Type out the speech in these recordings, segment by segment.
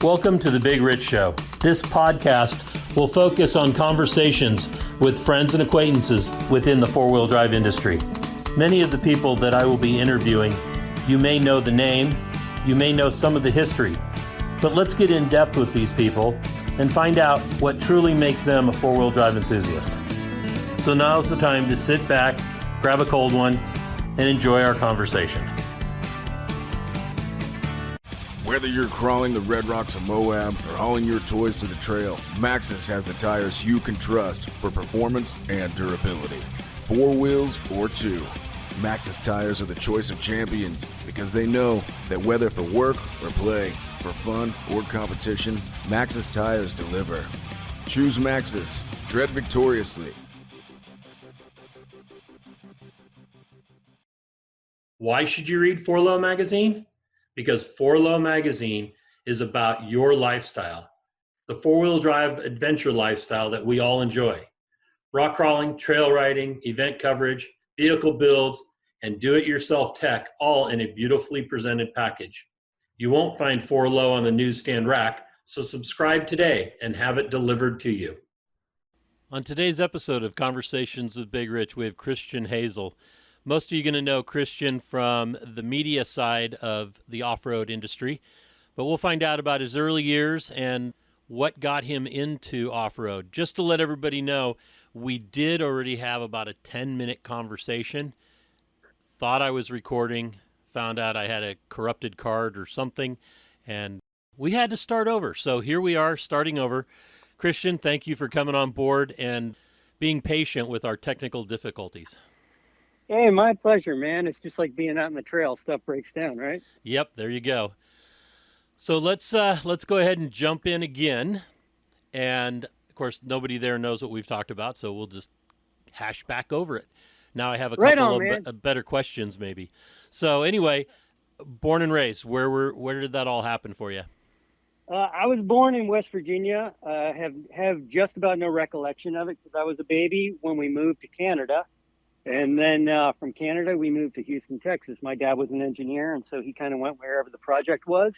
Welcome to The Big Rich Show. This podcast will focus on conversations with friends and acquaintances within the four-wheel drive industry. Many of the people that I will be interviewing, you may know the name, you may know some of the history, but let's get in depth with these people and find out what truly makes them a four-wheel drive enthusiast. So now's the time to sit back, grab a cold one, and enjoy our conversation. Whether you're crawling the red rocks of Moab or hauling your toys to the trail, Maxxis has the tires you can trust for performance and durability. 4 wheels or 2. Maxxis tires are the choice of champions because they know that whether for work or play, for fun or competition, Maxxis tires deliver. Choose Maxxis. Tread victoriously. Why should you read 4Low magazine? Because 4Low magazine is about your lifestyle, the four-wheel drive adventure lifestyle that we all enjoy. Rock crawling, trail riding, event coverage, vehicle builds, and do-it-yourself tech, all in a beautifully presented package. You won't find 4Low on the newsstand rack, so subscribe today and have it delivered to you. On today's episode of Conversations with Big Rich, we have Christian Hazel. Most of you are going to know Christian from the media side of the off-road industry, but we'll find out about his early years and what got him into off-road. Just to let everybody know, we did already have about a 10-minute conversation. Thought I was recording, found out I had a corrupted card or something, and we had to start over. So here we are starting over. Christian, thank you for coming on board and being patient with our technical difficulties. Hey, my pleasure, man. It's just like being out in the trail. Stuff breaks down, right? Yep, there you go. So let's go ahead and jump in again. And of course, nobody there knows what we've talked about, so we'll just hash back over it. Now I have a couple of better questions, maybe. So anyway, born and raised, where did that all happen for you? I was born in West Virginia. Have just about no recollection of it because I was a baby when we moved to Canada. And then from Canada, we moved to Houston, Texas. My dad was an engineer, and so he kind of went wherever the project was.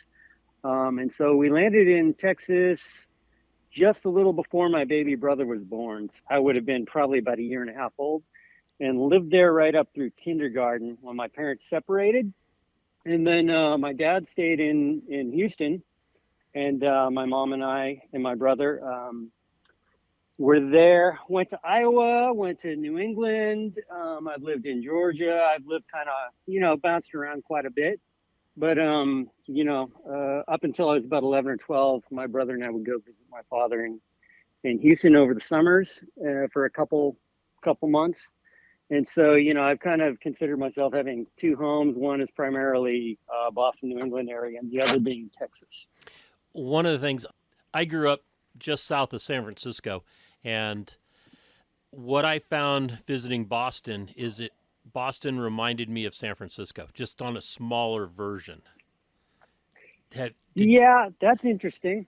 And so we landed in Texas just a little before my baby brother was born. I would have been probably about a year and a half old, and lived there right up through kindergarten when my parents separated. And then my dad stayed in Houston, and my mom and I and my brother were there, went to Iowa, went to New England. I've lived in Georgia. I've lived kind of, bounced around quite a bit. But, up until I was about 11 or 12, my brother and I would go visit my father in Houston over the summers for a couple months. And so, I've kind of considered myself having 2 homes. One is primarily Boston, New England area, and the other being Texas. One of the things, I grew up just south of San Francisco. And what I found visiting Boston is Boston reminded me of San Francisco, just on a smaller version. That's interesting.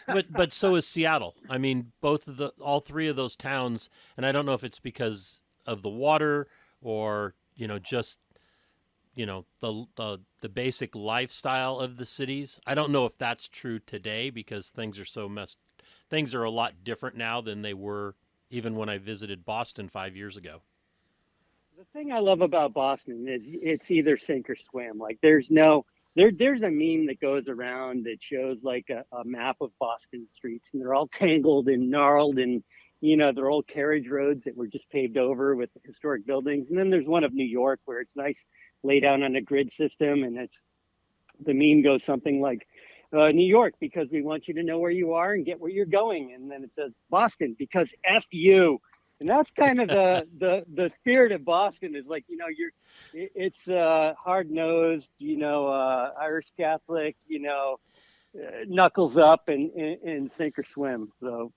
but so is Seattle. I mean, all 3 of those towns, and I don't know if it's because of the water or just the basic lifestyle of the cities. I don't know if that's true today because things are a lot different now than they were even when I visited Boston 5 years ago. The thing I love about Boston is it's either sink or swim. Like there's a meme that goes around that shows like a map of Boston streets, and they're all tangled and gnarled, and they're old carriage roads that were just paved over with historic buildings. And then there's one of New York where it's nice, laid out on a grid system, and the meme goes something like, New York, because we want you to know where you are and get where you're going. And then it says Boston, because F you. And that's kind of the spirit of Boston is like, it's hard-nosed, Irish Catholic, knuckles up and sink or swim. So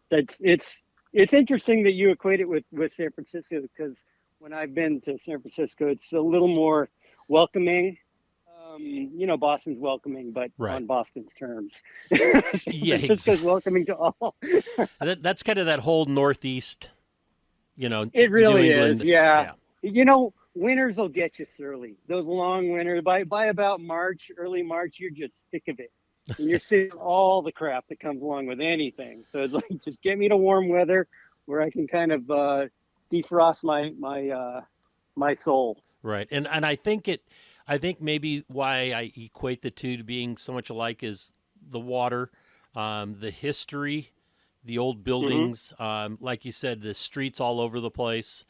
it's interesting that you equate it with San Francisco, because when I've been to San Francisco, it's a little more welcoming. Boston's welcoming, but right on Boston's terms. Yeah, it just says welcoming to all. That's kind of that whole Northeast, It really New England. is, yeah. Winters will get you surly. Those long winters, by about March, early March, you're just sick of it. and you're seeing all the crap that comes along with anything. So it's like, just get me to warm weather where I can kind of defrost my soul. Right. And I think maybe why I equate the two to being so much alike is the water, the history, the old Hmm. buildings, like you said, the streets all over the place.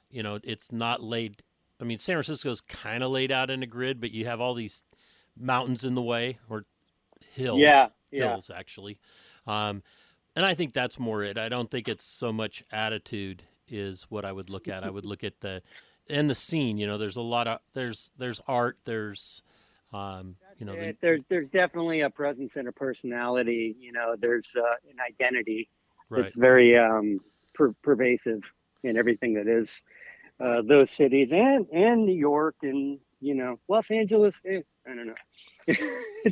You know, it's not laid. I mean, San Francisco's kind of laid out in a grid, but you have all these mountains in the way, or hills, Yeah, yeah. hills actually. Um, and I think that's more it. I don't think it's so much attitude is what I would look at. I would look at the scene. You know, there's a lot of there's art. There's you know the There's definitely a presence and a personality. There's an identity. right. It's very pervasive in everything that is those cities, and New York, and Los Angeles. I don't know.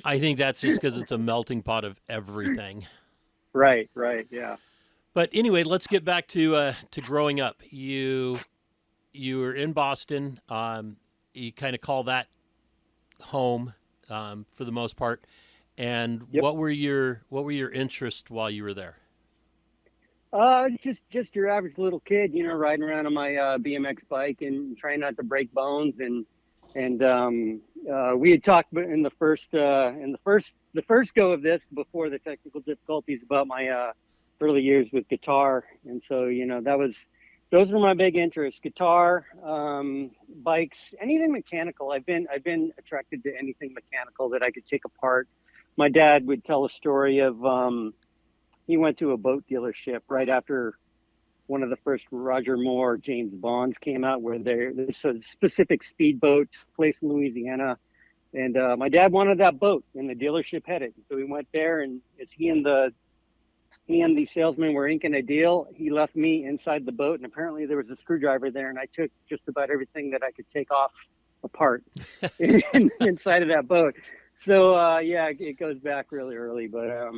I think that's just because it's a melting pot of everything. Right, right, yeah. But anyway, let's get back to growing up. You were in Boston. You kind of call that home for the most part. And Yep. what were your interests while you were there? Just your average little kid, riding around on my BMX bike and trying not to break bones, and we had talked in the first go of this before the technical difficulties about my early years with guitar, and so those were my big interests: guitar, bikes, anything mechanical. I've been attracted to anything mechanical that I could take apart. My dad would tell a story of he went to a boat dealership right after one of the first Roger Moore James Bonds came out, where there's a specific speedboat place in Louisiana, and my dad wanted that boat, and the dealership had it. So we went there, and as he and the salesman were inking a deal, he left me inside the boat, and apparently there was a screwdriver there, and I took just about everything that I could take off apart inside of that boat. So yeah, it goes back really early, but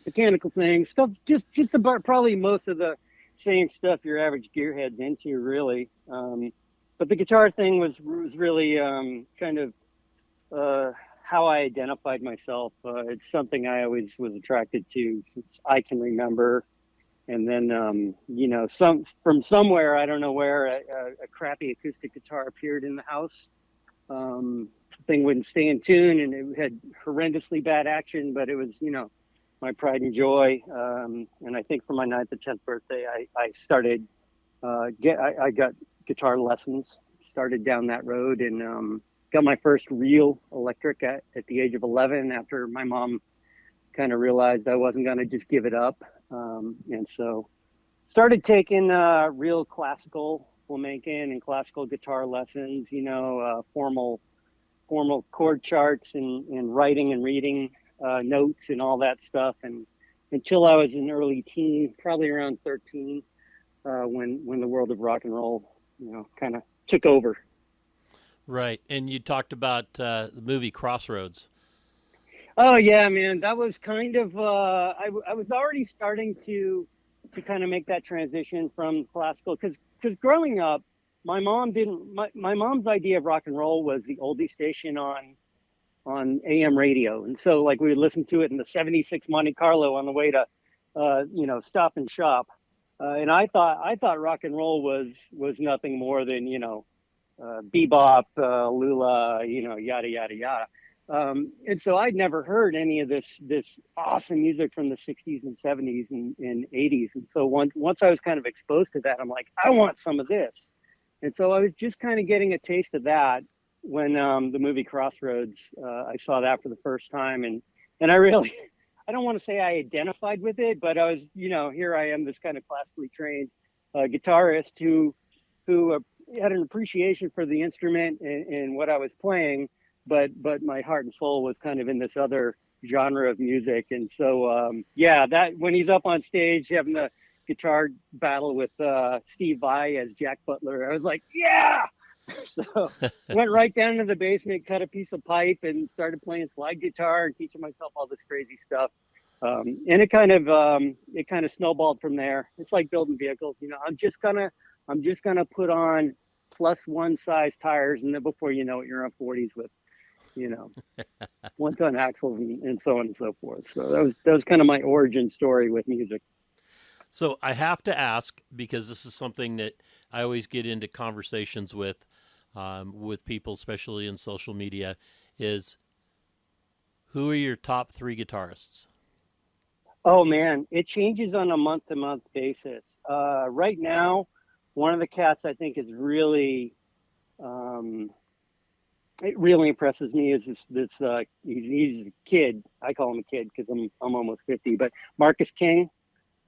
mechanical things, stuff, just about probably most of the same stuff your average gearhead's into, really. But the guitar thing was really kind of how I identified myself. It's something I always was attracted to since I can remember. And then, from somewhere, I don't know where, a crappy acoustic guitar appeared in the house. Thing wouldn't stay in tune, and it had horrendously bad action, but it was, my pride and joy. And I think for my 9th or 10th birthday, I started, I got guitar lessons, started down that road, and got my first real electric at the age of 11, after my mom kind of realized I wasn't going to just give it up. And so started taking real classical flamenco and classical guitar lessons, formal chord charts, and writing and reading notes and all that stuff, and until I was an early teen, probably around 13, when the world of rock and roll, kind of took over. Right. And you talked about the movie Crossroads. Oh yeah, man, that was kind of I was already starting to kind of make that transition from classical, because growing up, my mom's idea of rock and roll was the oldie station on AM radio, and so like we would listen to it in the '76 Monte Carlo on the way to Stop and Shop, and I thought rock and roll was nothing more than bebop, lula, yada yada yada. And so I'd never heard any of this awesome music from the '60s and '70s and '80s. And so once I was kind of exposed to that, I'm like, I want some of this. And so I was just kind of getting a taste of that when the movie Crossroads, I saw that for the first time, and I really, I don't want to say I identified with it, but I was, here I am, this kind of classically trained guitarist who had an appreciation for the instrument and what I was playing, but my heart and soul was kind of in this other genre of music. And so yeah, that when he's up on stage having the guitar battle with Steve Vai as Jack Butler, I was like, yeah. So went right down to the basement, cut a piece of pipe, and started playing slide guitar and teaching myself all this crazy stuff. And it kind of snowballed from there. It's like building vehicles, I'm just gonna put on +1 size tires, and then before you know it, you're on 40s with one-ton axles and so on and so forth. So that was kind of my origin story with music. So I have to ask, because this is something that I always get into conversations with people, especially in social media, is who are your top 3 guitarists? Oh man, it changes on a month-to-month basis. Right now, one of the cats I think is really, it really impresses me is he's a kid. I call him a kid because I'm almost 50. But Marcus King,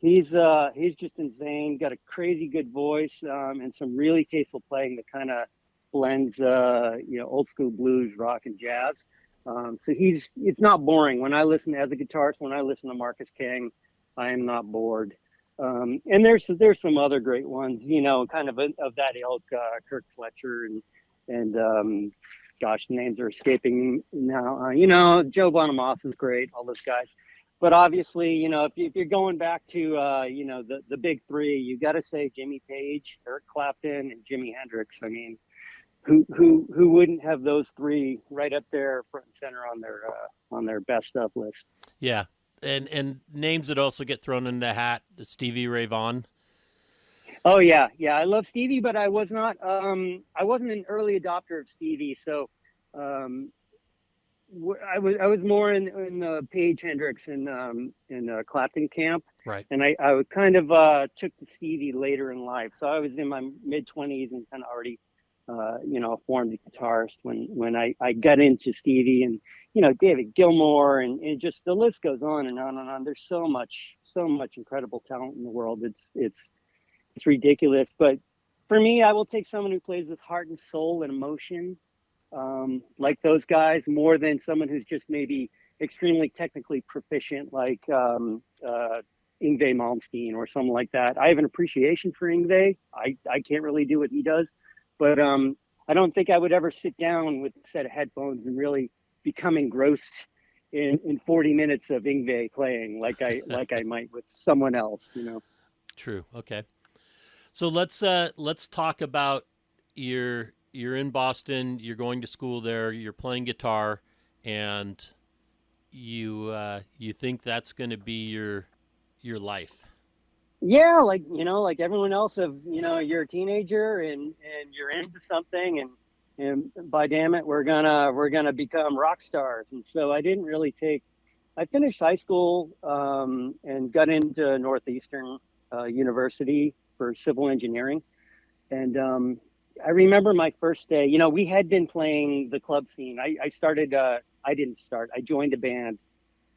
he's just insane. Got a crazy good voice, and some really tasteful playing that kind of blends old school blues, rock, and jazz. So it's not boring when I listen as a guitarist. When I listen to Marcus King, I am not bored. And there's some other great ones, kind of that ilk, Kirk Fletcher and gosh, the names are escaping now. Joe Bonamassa is great, all those guys. But obviously, if you're going back to the big 3, you got to say Jimmy Page, Eric Clapton, and Jimi Hendrix. I mean, who wouldn't have those 3 right up there front and center on their best of list? Yeah, and names that also get thrown in the hat: Stevie Ray Vaughan. Oh yeah, I love Stevie, but I wasn't an early adopter of Stevie, so I was more in Page, Hendrix and Clapton camp, Right. and I would kind of took to Stevie later in life. So I was in my mid-20s and kind of already a formed guitarist when I got into Stevie and David Gilmour and just the list goes on and on and on. There's so much incredible talent in the world. It's ridiculous. But for me, I will take someone who plays with heart and soul and emotion, like those guys, more than someone who's just maybe extremely technically proficient, like Yngwie Malmsteen or something like that. I have an appreciation for Yngwie. I can't really do what he does, but I don't think I would ever sit down with a set of headphones and really become engrossed in 40 minutes of Yngwie playing like I might with someone else. True. Okay. So let's talk about you're in Boston, you're going to school there, you're playing guitar, and you think that's going to be your life. Yeah, like everyone else you're a teenager and you're into something and by damn it, we're gonna become rock stars. And so I finished high school and got into Northeastern University for civil engineering. And I remember my first day, we had been playing the club scene. I didn't start, I joined a band.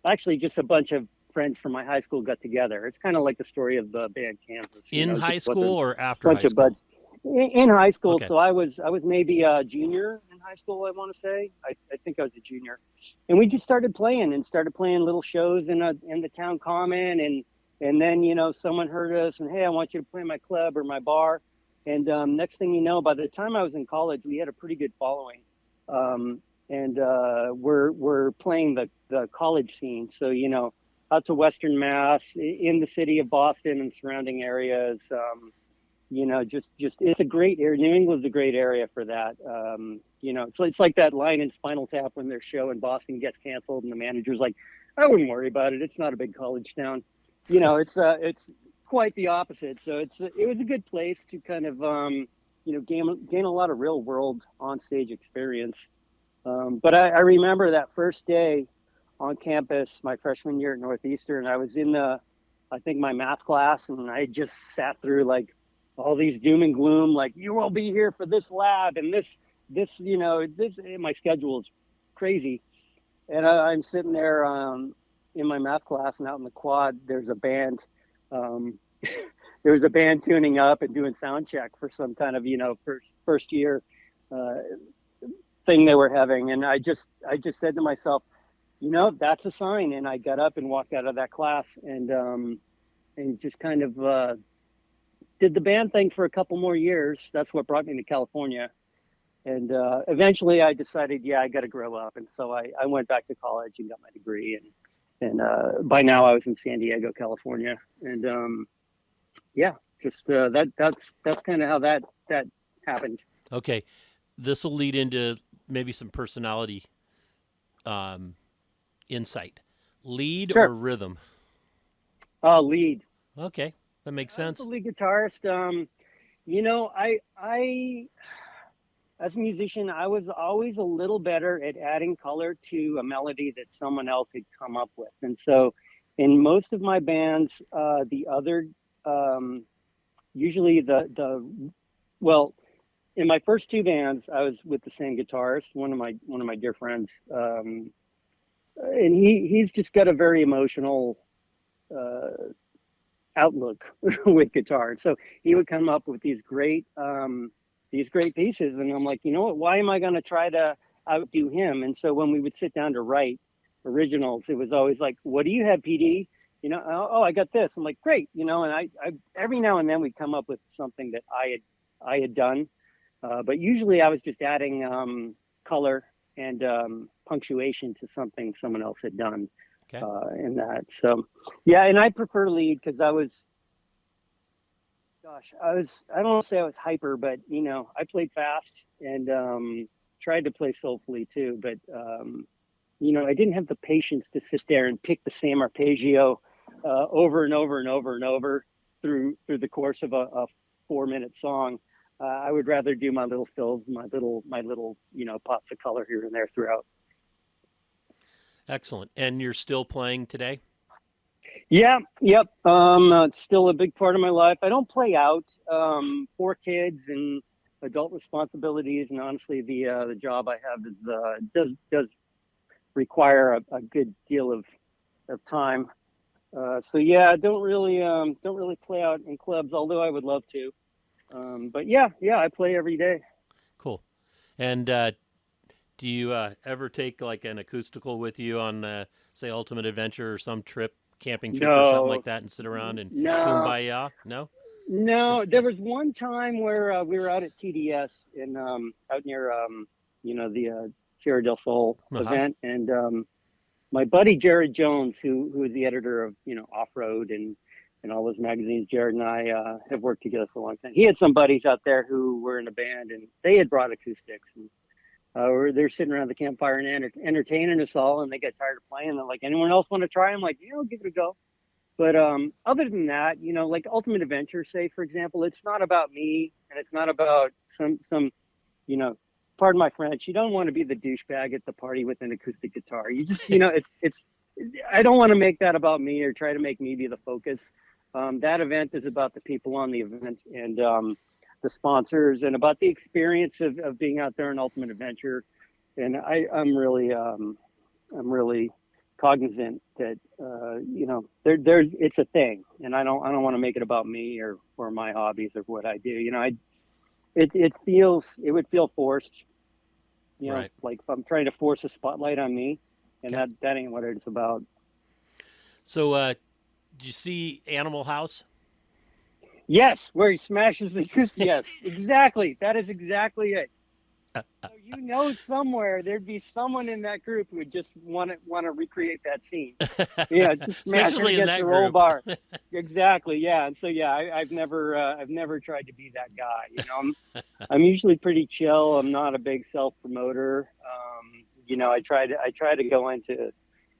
Actually, just a bunch of friends from my high school got together. It's kind of like the story of the band Kansas. In high school or after high bunch of school? buds in high school. Okay. So I was maybe a junior in high school. I want to say I think I was a junior, and we just started playing little shows in the town common, and then someone heard us and, hey, I want you to play my club or my bar, and next thing you know, by the time I was in college, we had a pretty good following, and we're playing the college scene. So out to Western Mass, in the city of Boston and surrounding areas. Just it's a great area. New England's a great area for that. It's like that line in Spinal Tap when their show in Boston gets canceled and the manager's like, I wouldn't worry about it. It's not a big college town. It's quite the opposite. So it was a good place to kind of gain a lot of real world on stage experience. But I remember that first day on campus, my freshman year at Northeastern. I was in my math class, and I just sat through like all these doom and gloom, like you will be here for this lab and this, my schedule is crazy. And I'm sitting there in my math class, and out in the quad, there's a band. There was a band tuning up and doing sound check for some kind of, first year thing they were having. And I just said to myself, that's a sign. And I got up and walked out of that class and just kind of did the band thing for a couple more years. That's what brought me to California. And eventually I decided, I got to grow up. And so I went back to college and got my degree. And by now I was in San Diego, California. And that's kind of how that happened. Okay. This will lead into maybe some personality insight. Lead Sure. or rhythm? Lead. Okay, that makes I was sense. the lead guitarist. You know, I as a musician, I was always a little better at adding color to a melody that someone else had come up with. And so in most of my bands, the other, usually well, in my first two bands, I was with the same guitarist, one of my dear friends. And he's just got a very emotional, uh, outlook with guitar. So he would come up with these great pieces, and I'm like, you know what? Why am I going to try to outdo him? And so when we would sit down to write originals, it was always like, what do you have, PD? You know, oh, I got this. I'm like, great, you know. And I every now and then we'd come up with something that I had done, but usually I was just adding color and punctuation to something someone else had done Okay. in that. So, yeah, and I prefer lead because I don't want to say I was hyper, but you know, I played fast and tried to play soulfully too. But you know, I didn't have the patience to sit there and pick the same arpeggio over and over and over and over through the course of a 4-minute song. I would rather do my little fills, my little you know, pops of color here and there throughout. Excellent. And you're still playing today? Yeah, yep. It's still a big part of my life. I don't play out. 4 kids and adult responsibilities, and honestly, the job I have does require a good deal of time. So yeah, I don't really play out in clubs, although I would love to. But yeah, I play every day. Cool. And do you ever take like an acoustical with you on, say, Ultimate Adventure or some trip, camping trip or something No, like that, and sit around and no, kumbaya? No? no. There was one time where we were out at TDS in out near you know, the Tierra del Sol Uh-huh. event, and my buddy Jared Jones, who is the editor of, you know, Off Road and all those magazines, Jared and I have worked together for a long time. He had some buddies out there who were in a band, and they had brought acoustics, and they're sitting around the campfire and entertaining us all, and they got tired of playing. They're like, anyone else want to try? I'm like, yeah, I'll give it a go. But other than that, you know, like Ultimate Adventure, say for example, it's not about me, and it's not about some, you know, pardon my French, you don't want to be the douchebag at the party with an acoustic guitar. You just, you know, it's. I don't want to make that about me or try to make me be the focus. That event is about the people on the event and the sponsors, and about the experience of being out there in Ultimate Adventure. And I'm really cognizant that you know, there's it's a thing, and I don't want to make it about me or my hobbies or what I do. You know, it would feel forced. You know, Right. like if I'm trying to force a spotlight on me, and Okay. that ain't what it's about. So, did you see Animal House? Yes, where he smashes the acoustic. Yes, exactly. That is exactly it. So you know, somewhere there'd be someone in that group who would just want to recreate that scene. Yeah, just smash it Especially in against that the roll group. bar. Exactly. Yeah. And so yeah, I've never tried to be that guy. You know, I'm usually pretty chill. I'm not a big self promoter. You know, I try to go into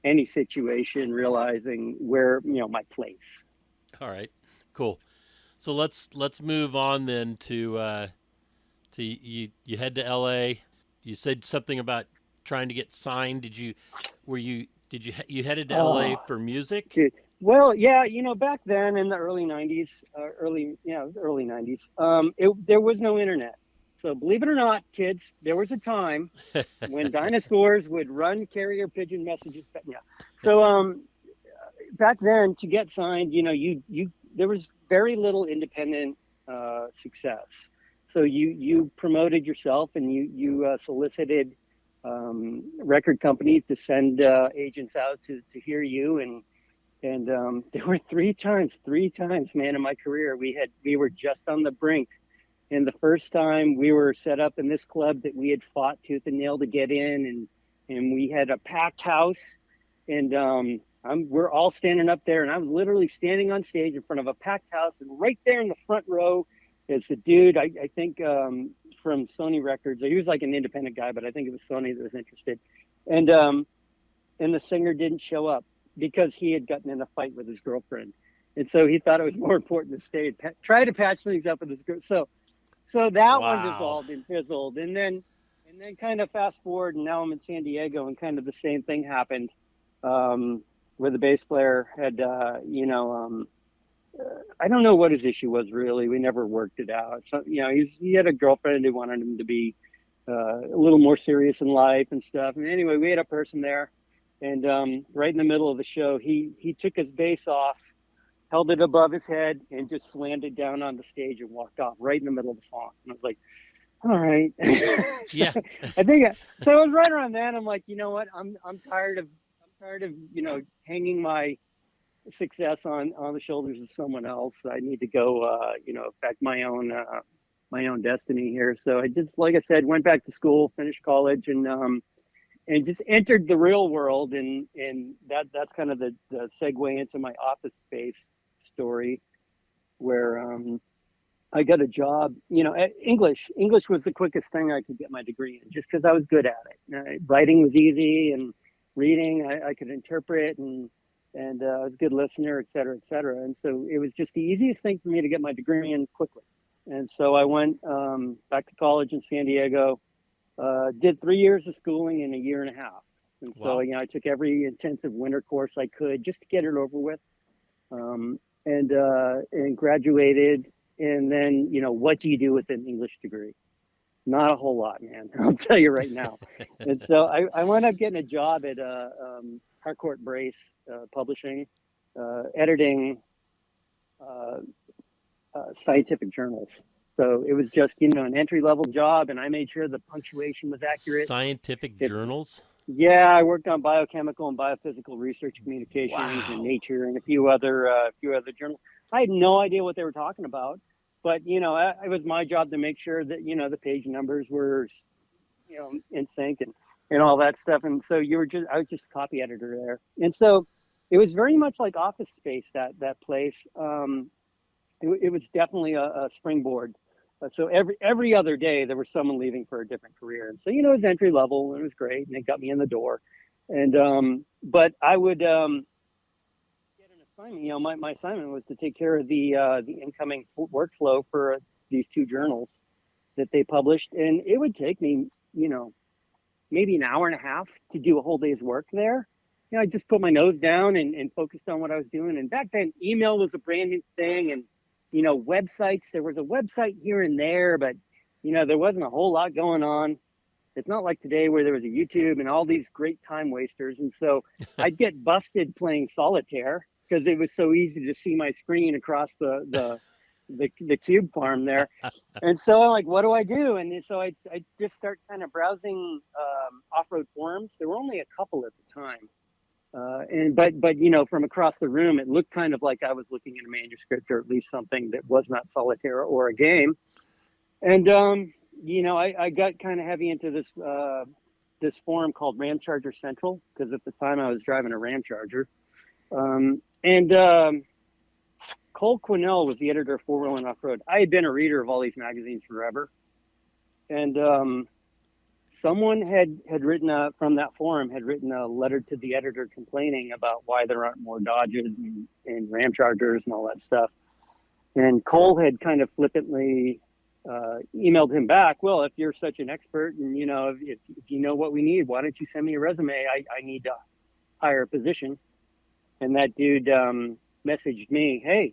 any situation realizing where, you know, my place. All right. Cool. So let's move on then to you head to LA. You said something about trying to get signed. You headed to LA Oh, for music? dude. Well, yeah, you know, back then in the early '90s, early '90s, there was no internet. So believe it or not, kids, there was a time when dinosaurs would run carrier pigeon messages. Yeah. So back then, to get signed, you know, you there was very little independent success. So you promoted yourself, and you solicited record companies to send agents out to hear you, and there were three times, man, in my career we were just on the brink. And the first time we were set up in this club that we had fought tooth and nail to get in, and we had a packed house, and we're all standing up there, and I'm literally standing on stage in front of a packed house, and right there in the front row is the dude, I think from Sony Records. He was like an independent guy, but I think it was Sony that was interested. And and the singer didn't show up because he had gotten in a fight with his girlfriend, and so he thought it was more important to stay and try to patch things up with his girl. So that one Wow. dissolved and fizzled, and then kind of fast forward, and now I'm in San Diego, and kind of the same thing happened, where the bass player had, I don't know what his issue was really. We never worked it out. So he had a girlfriend who wanted him to be a little more serious in life and stuff. And anyway, we had a person there, and right in the middle of the show, he took his bass off, held it above his head, and just slammed it down on the stage and walked off right in the middle of the song. And I was like, all right. Yeah. I think so. It was right around then. I'm like, you know what? I'm tired of hanging my success on the shoulders of someone else. I need to go, affect my own destiny here. So I just, like I said, went back to school, finished college, and just entered the real world. And that's kind of the segue into my Office Space story, where I got a job. English was the quickest thing I could get my degree in, just because I was good at it. Writing was easy, and reading I could interpret, and I was a good listener, et cetera, et cetera. And so it was just the easiest thing for me to get my degree in quickly. And so I went back to college in San Diego, did 3 years of schooling in a year and a half. And Wow. so, I took every intensive winter course I could just to get it over with, and graduated. And then, what do you do with an English degree? Not a whole lot, man. I'll tell you right now. And so I wound up getting a job at Harcourt Brace Publishing, editing scientific journals. So it was just, an entry-level job, and I made sure the punctuation was accurate. Scientific It, journals? yeah, I worked on biochemical and biophysical research communications and Wow. Nature and a few other journals. I had no idea what they were talking about, but it was my job to make sure that the page numbers were in sync, and all that stuff. And so I was just a copy editor there, and so it was very much like Office Space, that place. It was definitely a springboard. So every other day there was someone leaving for a different career, and so it was entry level, and it was great, and it got me in the door. And but I would get an assignment. My assignment was to take care of the incoming workflow for these two journals that they published, and it would take me maybe an hour and a half to do a whole day's work there. I just put my nose down and focused on what I was doing. And back then, email was a brand new thing, and websites. There was a website here and there, but there wasn't a whole lot going on. It's not like today where there was a YouTube and all these great time wasters. And so I'd get busted playing solitaire because it was so easy to see my screen across the cube farm there. And so I'm like, what do I do? And so I just start kind of browsing off-road forums. There were only a couple at the time. But from across the room, it looked kind of like I was looking at a manuscript, or at least something that was not solitaire or a game. And I got kind of heavy into this forum called Ram Charger Central, because at the time I was driving a Ram Charger. Cole Quinnell was the editor of Four Wheel and Off Road. I had been a reader of all these magazines forever, and someone had written from that forum had written a letter to the editor complaining about why there aren't more Dodges and Ram Chargers and all that stuff. And Cole had kind of flippantly emailed him back, well, if you're such an expert and if you know what we need, why don't you send me a resume? I need to hire a position. And that dude messaged me, hey,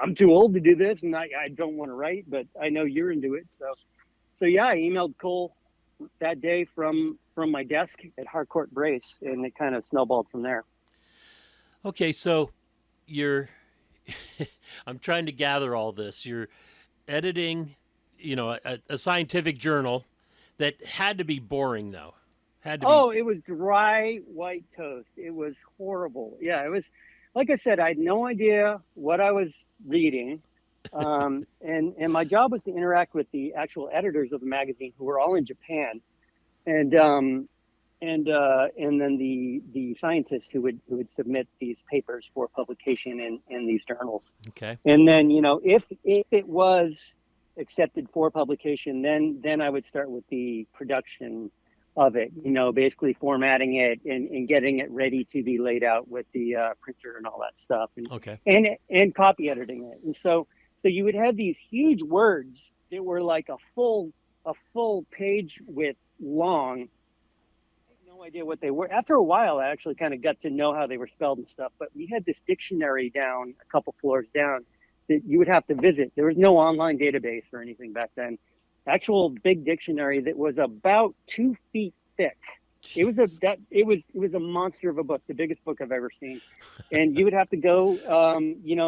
I'm too old to do this, and I don't want to write, but I know you're into it. So yeah, I emailed Cole that day from my desk at Harcourt Brace, and it kind of snowballed from there. Okay, so you're I'm trying to gather all this. You're editing, a scientific journal that had to be boring, though. It was dry white toast. It was horrible. Yeah, it was, like I said, I had no idea what I was reading. And my job was to interact with the actual editors of the magazine, who were all in Japan, and then the scientists who would submit these papers for publication in these journals. Okay. And then if it was accepted for publication, then I would start with the production of it, basically formatting it and getting it ready to be laid out with the printer and all that stuff, Okay. and copy editing it. And so you would have these huge words that were like a full page width long. I had no idea what they were. After a while, I actually kind of got to know how they were spelled and stuff. But we had this dictionary down a couple floors down that you would have to visit. There was no online database or anything back then. Actual big dictionary that was about 2 feet thick. It was a monster of a book, the biggest book I've ever seen. And you would have to go,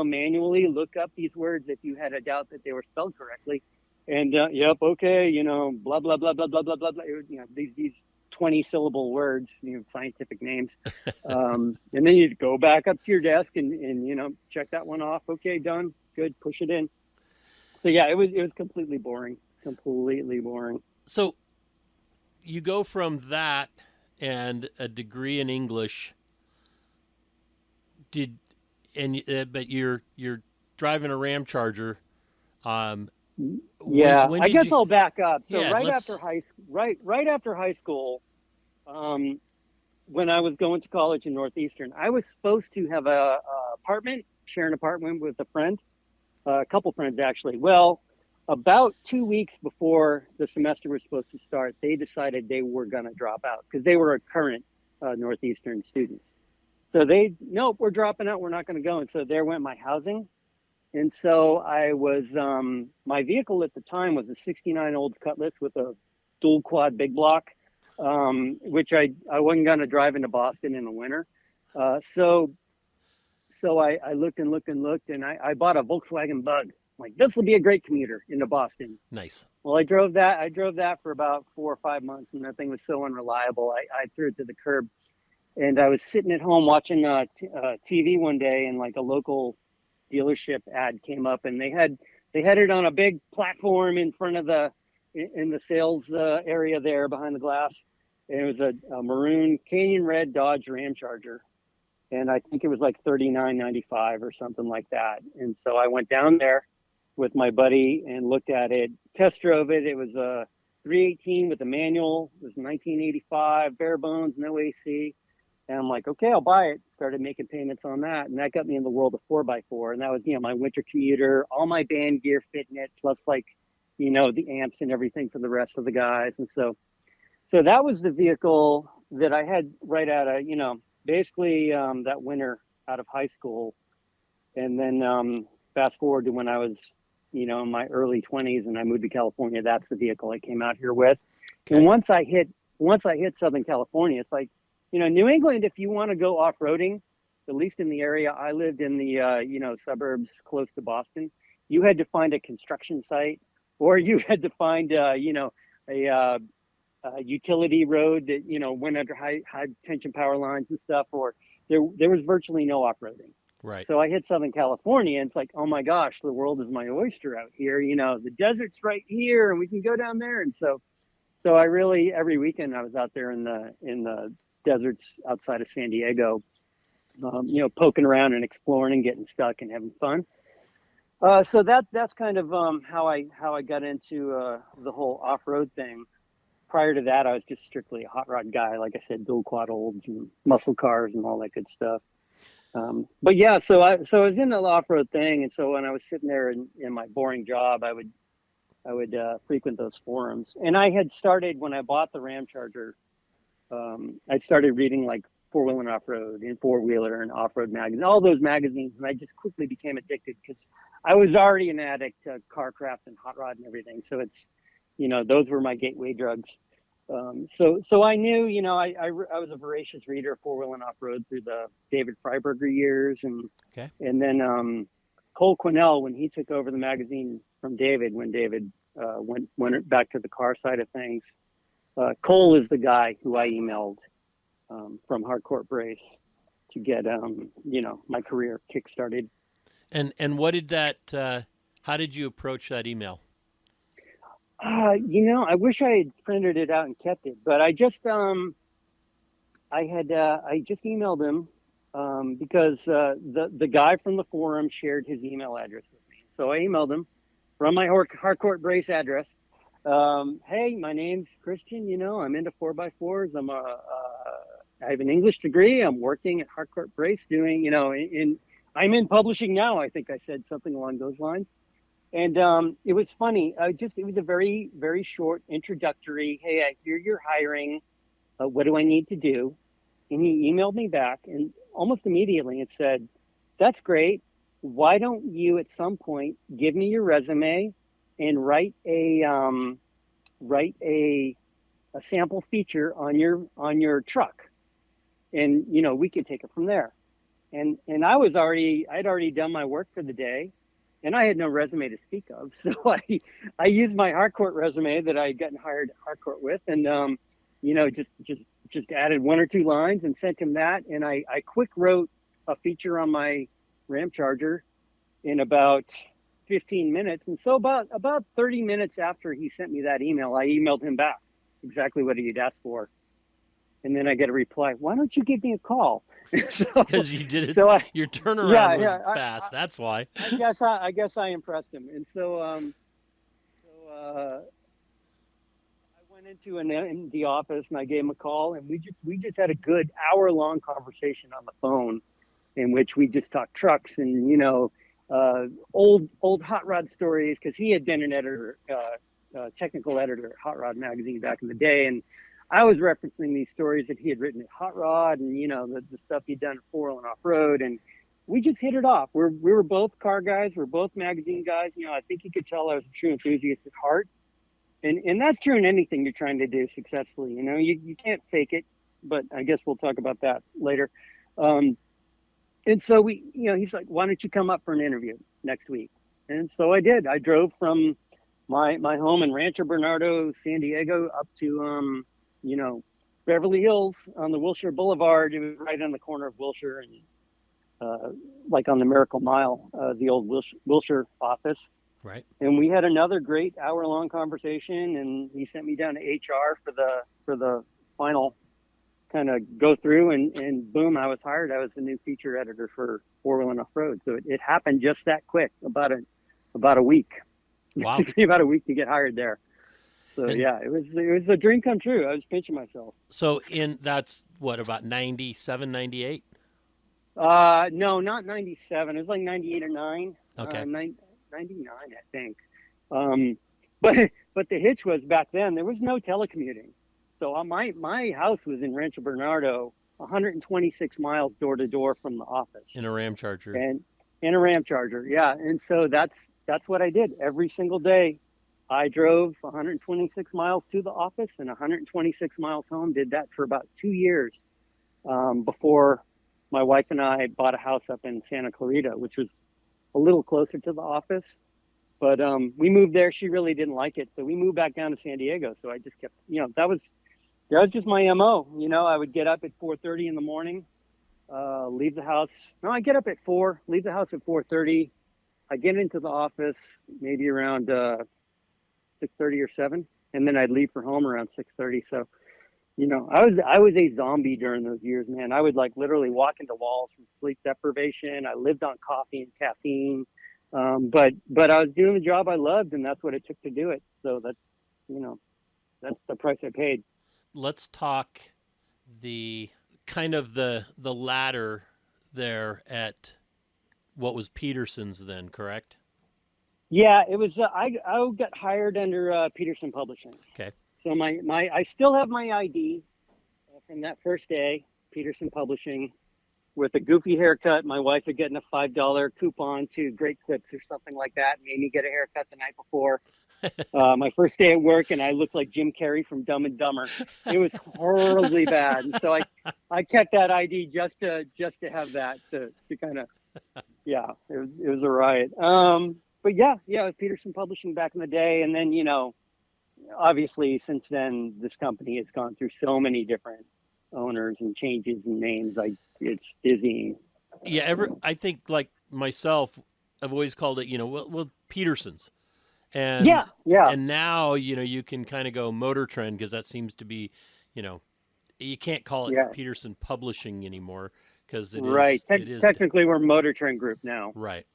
manually look up these words if you had a doubt that they were spelled correctly. And yep, okay, blah blah blah blah blah blah blah. These 20-syllable words, scientific names. And then you'd go back up to your desk and check that one off. Okay, done, good, push it in. So yeah, it was completely boring. Completely boring. So you go from that and a degree in English. But you're driving a Ram Charger. Yeah, when I did guess you- I'll back up. So Yeah, right let's- after high school, when I was going to college in Northeastern, I was supposed to have share an apartment with a friend, a couple friends actually. Well, about 2 weeks before the semester was supposed to start, they decided they were going to drop out because they were a current Northeastern students. So nope, we're dropping out. We're not going to go. And so there went my housing. And so I was, my vehicle at the time was a 69 Olds Cutlass with a dual quad big block, which I wasn't going to drive into Boston in the winter. So I looked and looked and looked, and I bought a Volkswagen Bug. Like, this will be a great commuter into Boston. Nice. Well, I drove that for about 4 or 5 months, and that thing was so unreliable. I threw it to the curb. And I was sitting at home watching TV one day, and like a local dealership ad came up, and they had it on a big platform in front of in the sales area there behind the glass. And it was a maroon Canyon red Dodge Ram Charger, and I think it was like $39.95 or something like that. And so I went down there with my buddy and looked at it, test drove it. It was a 318 with a manual. It was 1985, bare bones, no AC. And I'm like, okay, I'll buy it. Started making payments on that. And that got me in the world of 4x4. And that was, my winter commuter, all my band gear fit in it, plus like, the amps and everything for the rest of the guys. And so that was the vehicle that I had right out of, basically that winter out of high school. And then fast forward to when I was, in my early 20s and I moved to California, that's the vehicle I came out here with. Okay. And once I hit Southern California, it's like, New England, if you want to go off-roading, at least in the area I lived in, the suburbs close to Boston, you had to find a construction site, or you had to find a utility road that went under high tension power lines and stuff, or there was virtually no off-roading. Right. So I hit Southern California, and it's like, oh my gosh, the world is my oyster out here. The desert's right here, and we can go down there. And so I really, every weekend I was out there in the deserts outside of San Diego, poking around and exploring and getting stuck and having fun. So that's kind of how I got into the whole off-road thing. Prior to that, I was just strictly a hot rod guy. Like I said, dual quad olds and muscle cars and all that good stuff. But yeah, so I was in the off-road thing, and so when I was sitting there in my boring job, I would frequent those forums. And I had started, when I bought the Ram Charger, I started reading like Four-Wheel and Off-Road and Four-Wheeler and Off-Road magazines, all those magazines, and I just quickly became addicted because I was already an addict to carcraft and hot rod and everything. So it's, those were my gateway drugs. So I knew, I was a voracious reader of Four-Wheel and Off-Road through the David Freiberger years. And then Cole Quinnell, when he took over the magazine from David, when David went back to the car side of things, Cole is the guy who I emailed from Hardcourt Brace to get, my career kickstarted. And what did that, how did you approach that email? I wish I had printed it out and kept it, but I just emailed him because the guy from the forum shared his email address with me. So I emailed him from my Hardcourt Brace address, Hey, my name's Christian. I'm into 4x4s. I have an English degree. I'm working at Harcourt Brace doing, I'm in publishing now. I think I said something along those lines. And it was funny. It was a very, very short introductory. Hey, I hear you're hiring. What do I need to do? And he emailed me back and almost immediately and said, that's great. Why don't you at some point give me your resume and write a sample feature on your truck, and we could take it from there. And I'd already done my work for the day, and I had no resume to speak of, so I used my Harcourt resume that I had gotten hired at Harcourt with, and just added one or two lines and sent him that, and I quick wrote a feature on my Ram Charger in about 15 minutes. And so about 30 minutes after he sent me that email, I emailed him back exactly what he'd asked for. And then I get a reply, why don't you give me a call? Because you did it. Your turnaround was fast. That's why. I guess I impressed him. And so I went into the office and I gave him a call, and we just had a good hour-long conversation on the phone in which we just talked trucks and, old hot rod stories, because he had been an editor, technical editor at Hot Rod magazine back in the day, and I was referencing these stories that he had written at Hot Rod, and the stuff he'd done at four-wheel and off-road, and we just hit it off. We were both car guys, we're both magazine guys. I think he could tell I was a true enthusiast at heart, and that's true in anything you're trying to do successfully. You can't fake it, but I guess we'll talk about that later. And so he's like, why don't you come up for an interview next week? And so I did. I drove from my home in Rancho Bernardo, San Diego, up to, Beverly Hills on the Wilshire Boulevard. It was right on the corner of Wilshire and like on the Miracle Mile, the old Wilshire office. Right. And we had another great hour-long conversation, and he sent me down to HR for the final kind of go through, and boom, I was hired. I was the new feature editor for four-wheel and off-road. So it happened just that quick, about a week. Wow. It took me about a week to get hired there. So yeah, it was a dream come true. I was pinching myself. So that's what, about 97, 98? No, not 97. It was like 98 or 9. Okay. 99, I think. But the hitch was, back then there was no telecommuting. So my house was in Rancho Bernardo, 126 miles door to door from the office. In a Ram Charger. And in a Ram Charger, yeah. And so that's what I did every single day. I drove 126 miles to the office and 126 miles home. Did that for about 2 years before my wife and I bought a house up in Santa Clarita, which was a little closer to the office. But we moved there. She really didn't like it, so we moved back down to San Diego. So I just kept, that was just my MO. I would get up at 4:30 in the morning, leave the house. No, I get up at 4, leave the house at 4:30. I get into the office maybe around 6:30 or 7, and then I'd leave for home around 6:30. So, I was a zombie during those years, man. I would literally walk into walls from sleep deprivation. I lived on coffee and caffeine. But I was doing the job I loved, and that's what it took to do it. So that's the price I paid. Let's talk the kind of the ladder there at what was Peterson's then, correct? Yeah, it was. I got hired under Peterson Publishing. Okay. So I still have my ID from that first day, Peterson Publishing, with a goofy haircut. My wife had gotten a $5 coupon to Great Clips or something like that, made me get a haircut the night before. My first day at work, and I looked like Jim Carrey from Dumb and Dumber. It was horribly bad, and so I kept that ID just to have that to kind of, yeah, it was a riot. But yeah, it was Peterson Publishing back in the day, and then obviously since then this company has gone through so many different owners and changes and names. It's dizzying. Yeah, I think like myself, I've always called it, well, Peterson's. And yeah. And now, you can kind of go MotorTrend, because that seems to be, you can't call it Peterson Publishing anymore, because it right. is Technically, we're MotorTrend Group now. Right.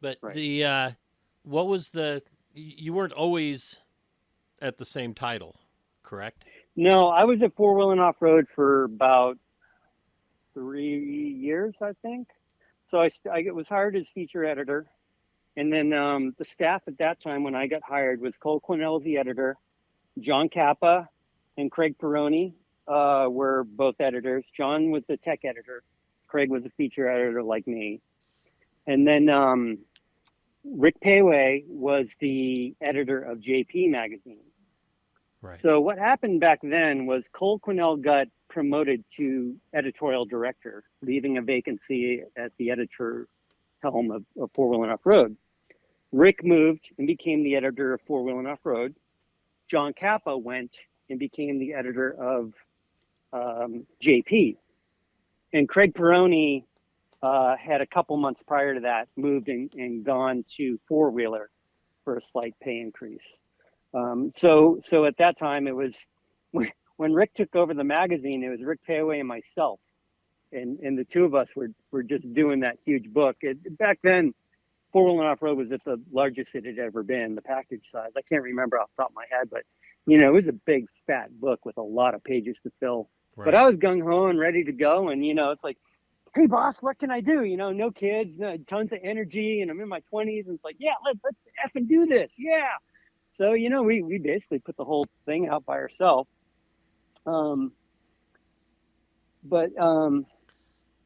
But what was you weren't always at the same title, correct? No, I was at Four Wheel and Off Road for about 3 years, I think. So I was hired as feature editor. And then the staff at that time when I got hired was Cole Quinnell as the editor, John Kappa and Craig Peroni were both editors. John was the tech editor. Craig was a feature editor like me. And then Rick Payway was the editor of JP magazine. Right. So what happened back then was Cole Quinnell got promoted to editorial director, leaving a vacancy at the editor helm of Four Wheel and Off Road. Rick moved and became the editor of Four Wheel and Off Road. John Kappa went and became the editor of JP. And Craig Peroni had a couple months prior to that moved and gone to Four Wheeler for a slight pay increase. So at that time, it was when Rick took over the magazine, it was Rick Payway and myself. And the two of us were just doing that huge book. Back then, Four Wheel and Off Road was at the largest it had ever been, the package size. I can't remember off the top of my head, but it was a big fat book with a lot of pages to fill. Right. But I was gung ho and ready to go. And, it's like, hey boss, what can I do? No kids, tons of energy. And I'm in my 20s. And it's like, yeah, let's effing do this. Yeah. So, we basically put the whole thing out by ourselves.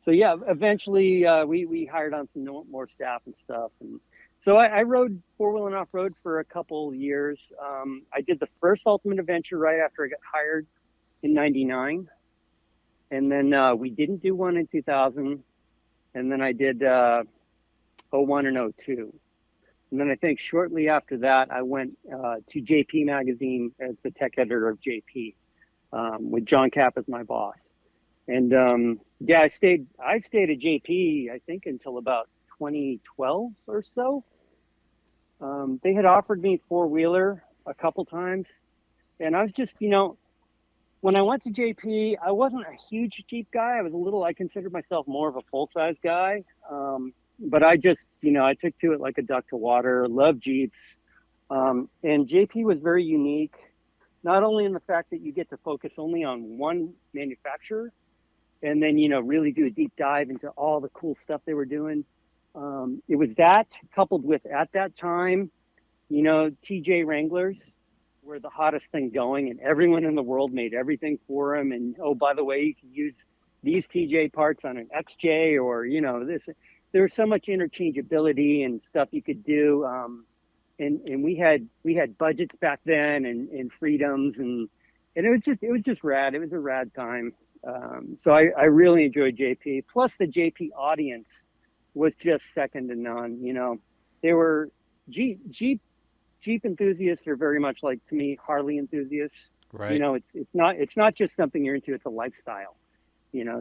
So yeah, eventually we hired on some more staff and stuff. And so I rode Four Wheel and Off Road for a couple years. I did the first Ultimate Adventure right after I got hired in 99. And then we didn't do one in 2000. And then I did 01 and 02. And then I think shortly after that, I went to JP Magazine as the tech editor of JP with John Kapp as my boss. And I stayed at JP, I think, until about 2012 or so. They had offered me four-wheeler a couple times. And I was just, when I went to JP, I wasn't a huge Jeep guy. I considered myself more of a full-size guy. But I just, I took to it like a duck to water, loved Jeeps. And JP was very unique, not only in the fact that you get to focus only on one manufacturer, and then, really do a deep dive into all the cool stuff they were doing. It was that coupled with, at that time, TJ Wranglers were the hottest thing going, and everyone in the world made everything for them. And, oh, by the way, you can use these TJ parts on an XJ or, this. There was so much interchangeability and stuff you could do. And we had budgets back then and freedoms and it was just rad. It was a rad time. So I really enjoyed JP. Plus the JP audience was just second to none. They were Jeep enthusiasts are very much like, to me, Harley enthusiasts. Right. It's not just something you're into, it's a lifestyle.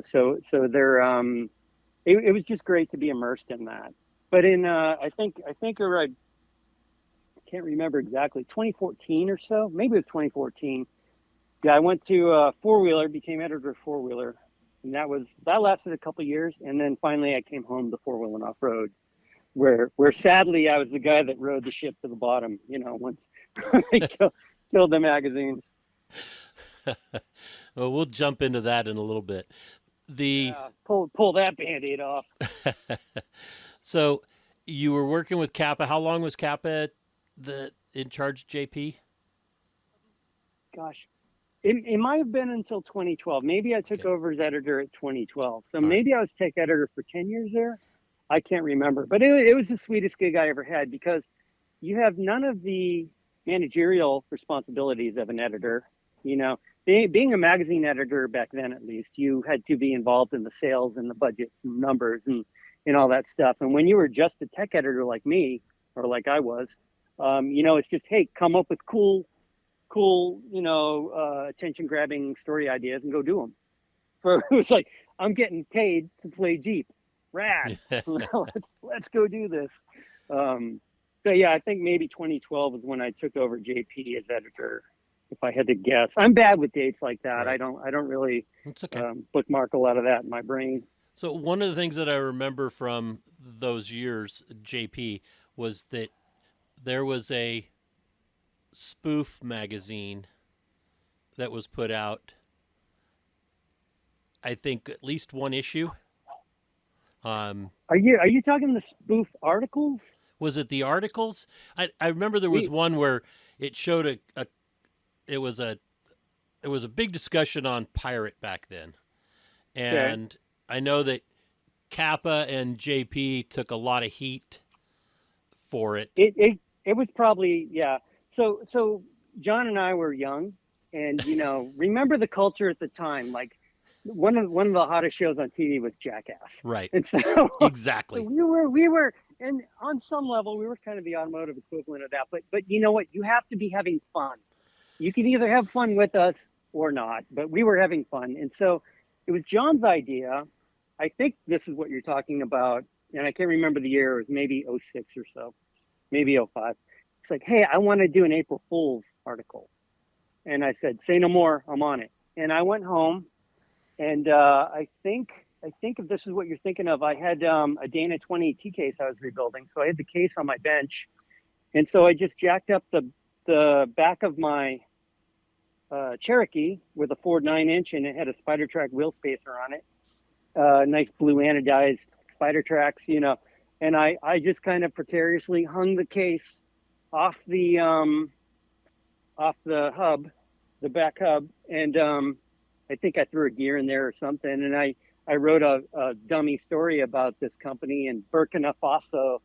So they're it was just great to be immersed in that. But in I think I can't remember exactly, 2014 or so, maybe it was 2014. Yeah, I went to Four Wheeler, became editor of Four Wheeler, and that lasted a couple of years, and then finally I came home to Four Wheel and Off Road, where sadly I was the guy that rode the ship to the bottom. Once they killed the magazines. Well, we'll jump into that in a little bit. Pull that Band-Aid off. So you were working with Kappa. How long was Kappa in charge of JP? Gosh, it might have been until 2012. Maybe I took over as editor at 2012. So maybe I was tech editor for 10 years there. I can't remember. But it was the sweetest gig I ever had because you have none of the managerial responsibilities of an editor. Being a magazine editor back then, at least, you had to be involved in the sales and the budgets and numbers and all that stuff. And when you were just a tech editor like me, or like I was, it's just, hey, come up with cool, attention grabbing story ideas and go do them. So it was like, I'm getting paid to play Jeep. Rad. Let's go do this. So yeah, I think maybe 2012 is when I took over JP as editor. If I had to guess, I'm bad with dates like that. Right. I don't really Okay. Bookmark a lot of that in my brain. So one of the things that I remember from those years, JP, was that there was a spoof magazine that was put out. I think at least one issue. Are you talking the spoof articles? Was it the articles? I remember there was one where it showed it was a big discussion on pirate back then, and Okay. I know that Kappa and JP took a lot of heat for it. It was probably, yeah. So John and I were young, and remember the culture at the time. Like one of the hottest shows on TV was Jackass, Right. and so so Exactly. we were, and on some level we were kind of the automotive equivalent of that. But you know what? You have to be having fun. You can either have fun with us or not. But we were having fun, and so it was John's idea. I think this is what you're talking about, and I can't remember the year. It was maybe '06 or so, maybe '05. It's like, hey, I want to do an April Fool's article. And I said, say no more, I'm on it. And I went home, and I think if this is what you're thinking of, I had a Dana 20 T case I was rebuilding. So I had the case on my bench. And so I just jacked up the back of my Cherokee with a Ford 9-inch, and it had a Spider Track wheel spacer on it. Nice blue anodized Spider Tracks, and I just kind of precariously hung the case off the hub, the back hub, and I think I threw a gear in there or something, and I wrote a dummy story about this company in Burkina Faso,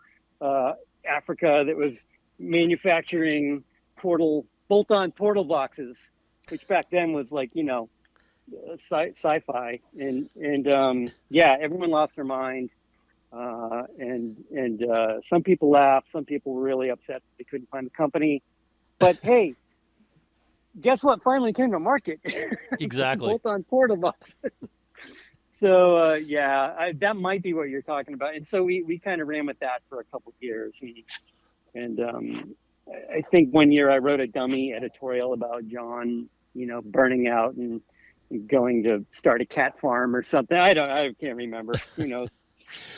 Africa, that was manufacturing bolt-on portal boxes, which back then was like sci-fi, and yeah, everyone lost their mind, and some people laughed, some people were really upset they couldn't find the company, but hey, guess what finally came to market? Exactly. Bolt-on portal box. So yeah, that might be what you're talking about, and so we kind of ran with that for a couple of years, and I think one year I wrote a dummy editorial about John, burning out and going to start a cat farm or something. I can't remember. Who knows?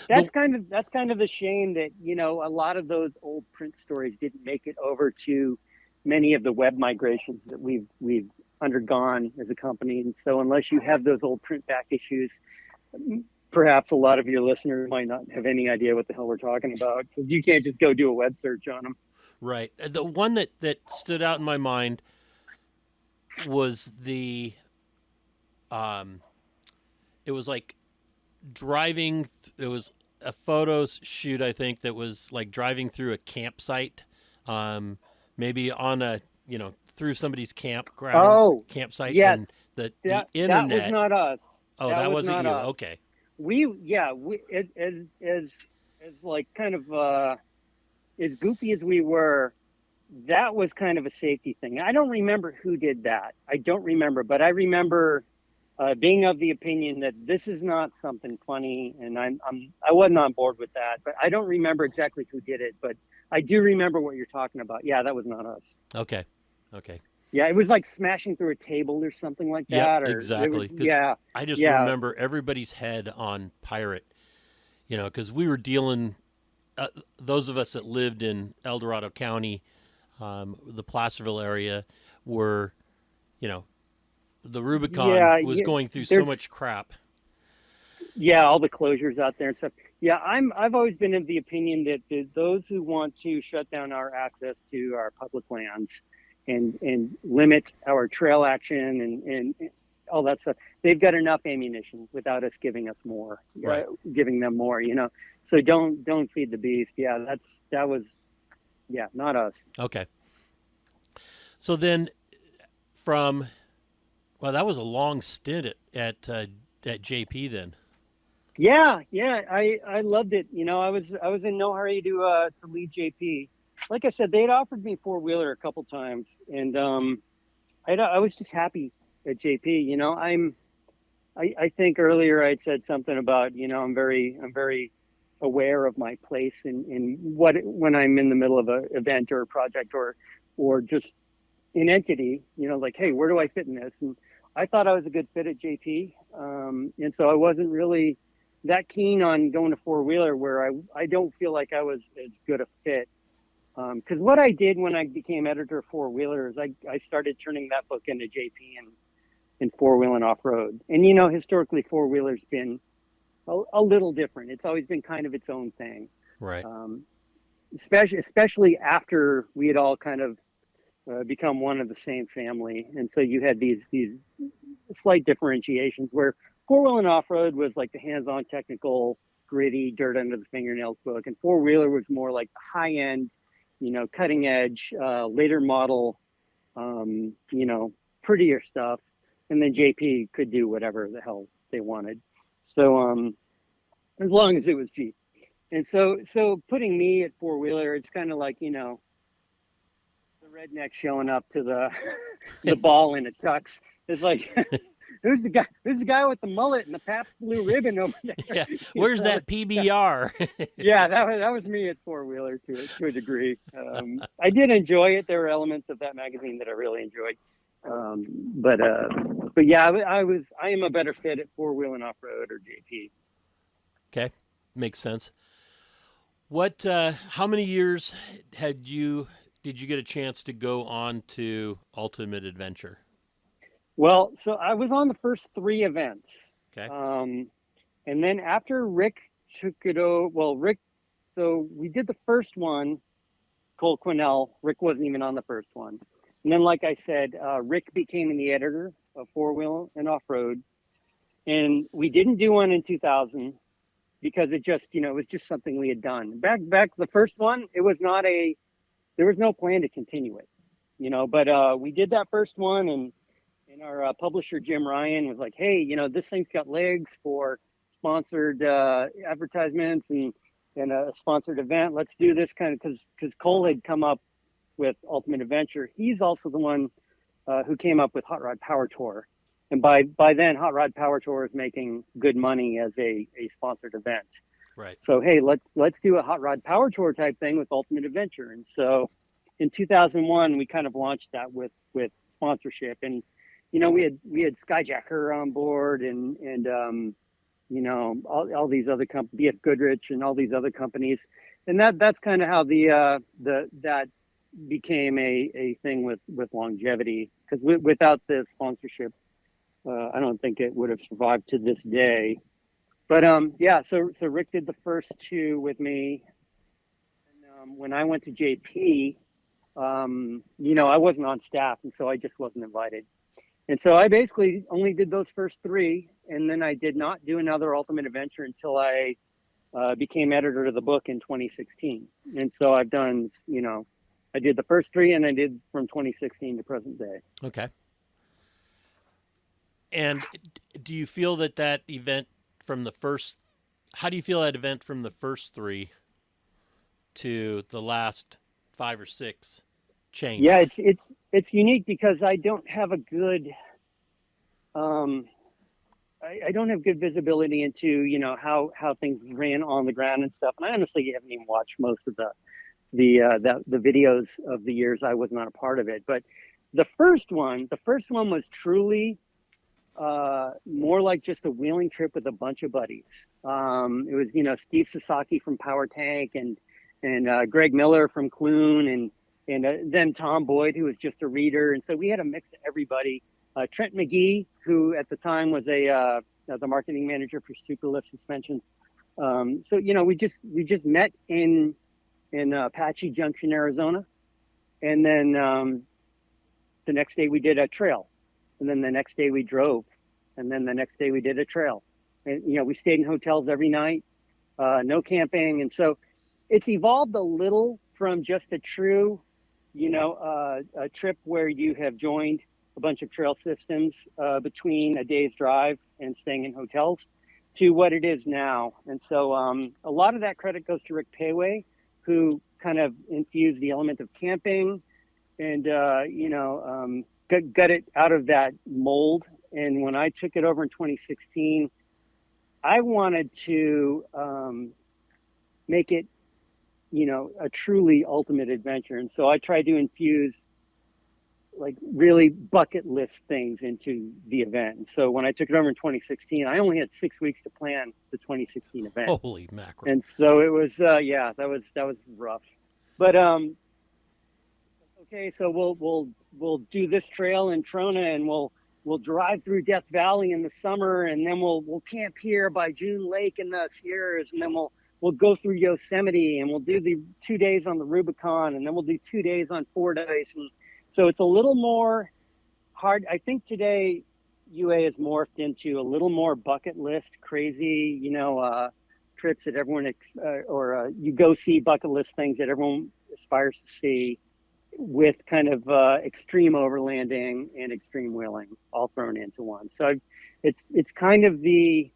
That's kind of the shame that a lot of those old print stories didn't make it over to many of the web migrations that we've undergone as a company. And so unless you have those old print back issues, perhaps a lot of your listeners might not have any idea what the hell we're talking about, because you can't just go do a web search on them. Right. The one that stood out in my mind was it was like driving. It was a photos shoot, I think, that was like driving through a campsite, maybe on through somebody's campsite. Yes, and the that internet. was not us. Oh, that wasn't not you. us. Okay. We as like kind of as goofy as we were, that was kind of a safety thing. I don't remember who did that. I don't remember, but I remember being of the opinion that this is not something funny, and I wasn't on board with that. But I don't remember exactly who did it, but I do remember what you're talking about. Yeah, that was not us. Okay. Yeah, it was like smashing through a table or something like that. Yep, Or exactly. yeah, I just yeah. remember everybody's head on pirate, because we were dealing. Those of us that lived in El Dorado County, the Placerville area, were, the Rubicon was going through so much crap. Yeah, all the closures out there and stuff. Yeah, I've always been of the opinion that those who want to shut down our access to our public lands and limit our trail action and all that stuff, they've got enough ammunition without us giving us more, Right. Giving them more, So don't feed the beast. Yeah, that was not us. Okay. So then, that was a long stint at JP then. Yeah, I loved it. I was in no hurry to leave JP. Like I said, they'd offered me four-wheeler a couple times, and I was just happy at JP. I think earlier I'd said something about I'm very aware of my place in when I'm in the middle of an event or a project or just an entity. Like, hey, where do I fit in this? And I thought I was a good fit at JP, and so I wasn't really that keen on going to four-wheeler, where I don't feel like I was as good a fit Because what I did when I became editor of Four Wheelers, I started turning that book into JP and four wheel and off road. And historically, four wheelers been a little different. It's always been kind of its own thing. Right. Especially after we had all kind of become one of the same family, and so you had these slight differentiations where four wheel and off road was like the hands-on, technical, gritty, dirt under the fingernails book, and four wheeler was more like the high end, cutting edge, later model, prettier stuff, and then JP could do whatever the hell they wanted. So as long as it was cheap. And so putting me at four wheeler, it's kind of like, the redneck showing up to the ball in a tux. It's like, who's the guy with the mullet and the Pabst Blue Ribbon over there? Yeah. Where's that PBR? Yeah, that was me at four wheeler to a degree. I did enjoy it. There were elements of that magazine that I really enjoyed. But yeah, I am a better fit at four wheel and off road or JP. Okay, makes sense. How many years did you get a chance to go on to Ultimate Adventure? Well, so I was on the first 3 events. Okay. And then after Rick took it over, so we did the first one, Cole Quinnell. Rick wasn't even on the first one. And then, like I said, Rick became the editor of Four Wheel and Off Road. And we didn't do one in 2000 because it just, it was just something we had done. Back the first one, there was no plan to continue it, but we did that first one, and our publisher, Jim Ryan, was like, hey, this thing's got legs for sponsored advertisements and a sponsored event. Let's do this kind of, because Cole had come up with Ultimate Adventure. He's also the one who came up with Hot Rod Power Tour. And by then, Hot Rod Power Tour is making good money as a sponsored event. Right. So, hey, let's do a Hot Rod Power Tour type thing with Ultimate Adventure. And so in 2001, we kind of launched that with sponsorship. And, we had Skyjacker on board and all these other companies, BF Goodrich and all these other companies. And that's kind of how that became a thing with longevity, because without the sponsorship, I don't think it would have survived to this day. But so Rick did the first 2 with me. And when I went to JP, I wasn't on staff, and so I just wasn't invited. And so I basically only did those first 3, and then I did not do another Ultimate Adventure until I became editor of the book in 2016. And so I've done, I did the first 3, and I did from 2016 to present day. Okay. And do you feel that event from the first, how do you feel that event from the first 3 to the last 5 or 6 changed? Yeah, it's unique because I don't have a good, I don't have good visibility into, how things ran on the ground and stuff. And I honestly haven't even watched most of the videos of the years I was not a part of it. But the first one was truly more like just a wheeling trip with a bunch of buddies. It was, Steve Sasaki from Power Tank and Greg Miller from Clune and then Tom Boyd, who was just a reader. And so we had a mix of everybody. Trent McGee, who at the time was the marketing manager for Superlift Suspensions. So, we just met in Apache Junction, Arizona. And then the next day we did a trail. And then the next day we drove. And then the next day we did a trail. And, we stayed in hotels every night, no camping. And so it's evolved a little from just a true, a trip where you have joined a bunch of trail systems between a day's drive and staying in hotels to what it is now. And so a lot of that credit goes to Rick Payway, who kind of infused the element of camping and, got it out of that mold. And when I took it over in 2016, I wanted to make it, a truly ultimate adventure. And so I tried to infuse like really bucket list things into the event. And so when I took it over in 2016, I only had 6 weeks to plan the 2016 event. Holy mackerel. And so it was, that was rough. But okay, so we'll do this trail in Trona, and we'll drive through Death Valley in the summer, and then we'll camp here by June Lake in the Sierras, and then we'll go through Yosemite, and we'll do the 2 days on the Rubicon, and then we'll do 2 days on Fordyce. And so it's a little more hard. I think today UA has morphed into a little more bucket list, crazy, trips that everyone, you go see bucket list things that everyone aspires to see, with kind of extreme overlanding and extreme wheeling all thrown into one. So it's kind of the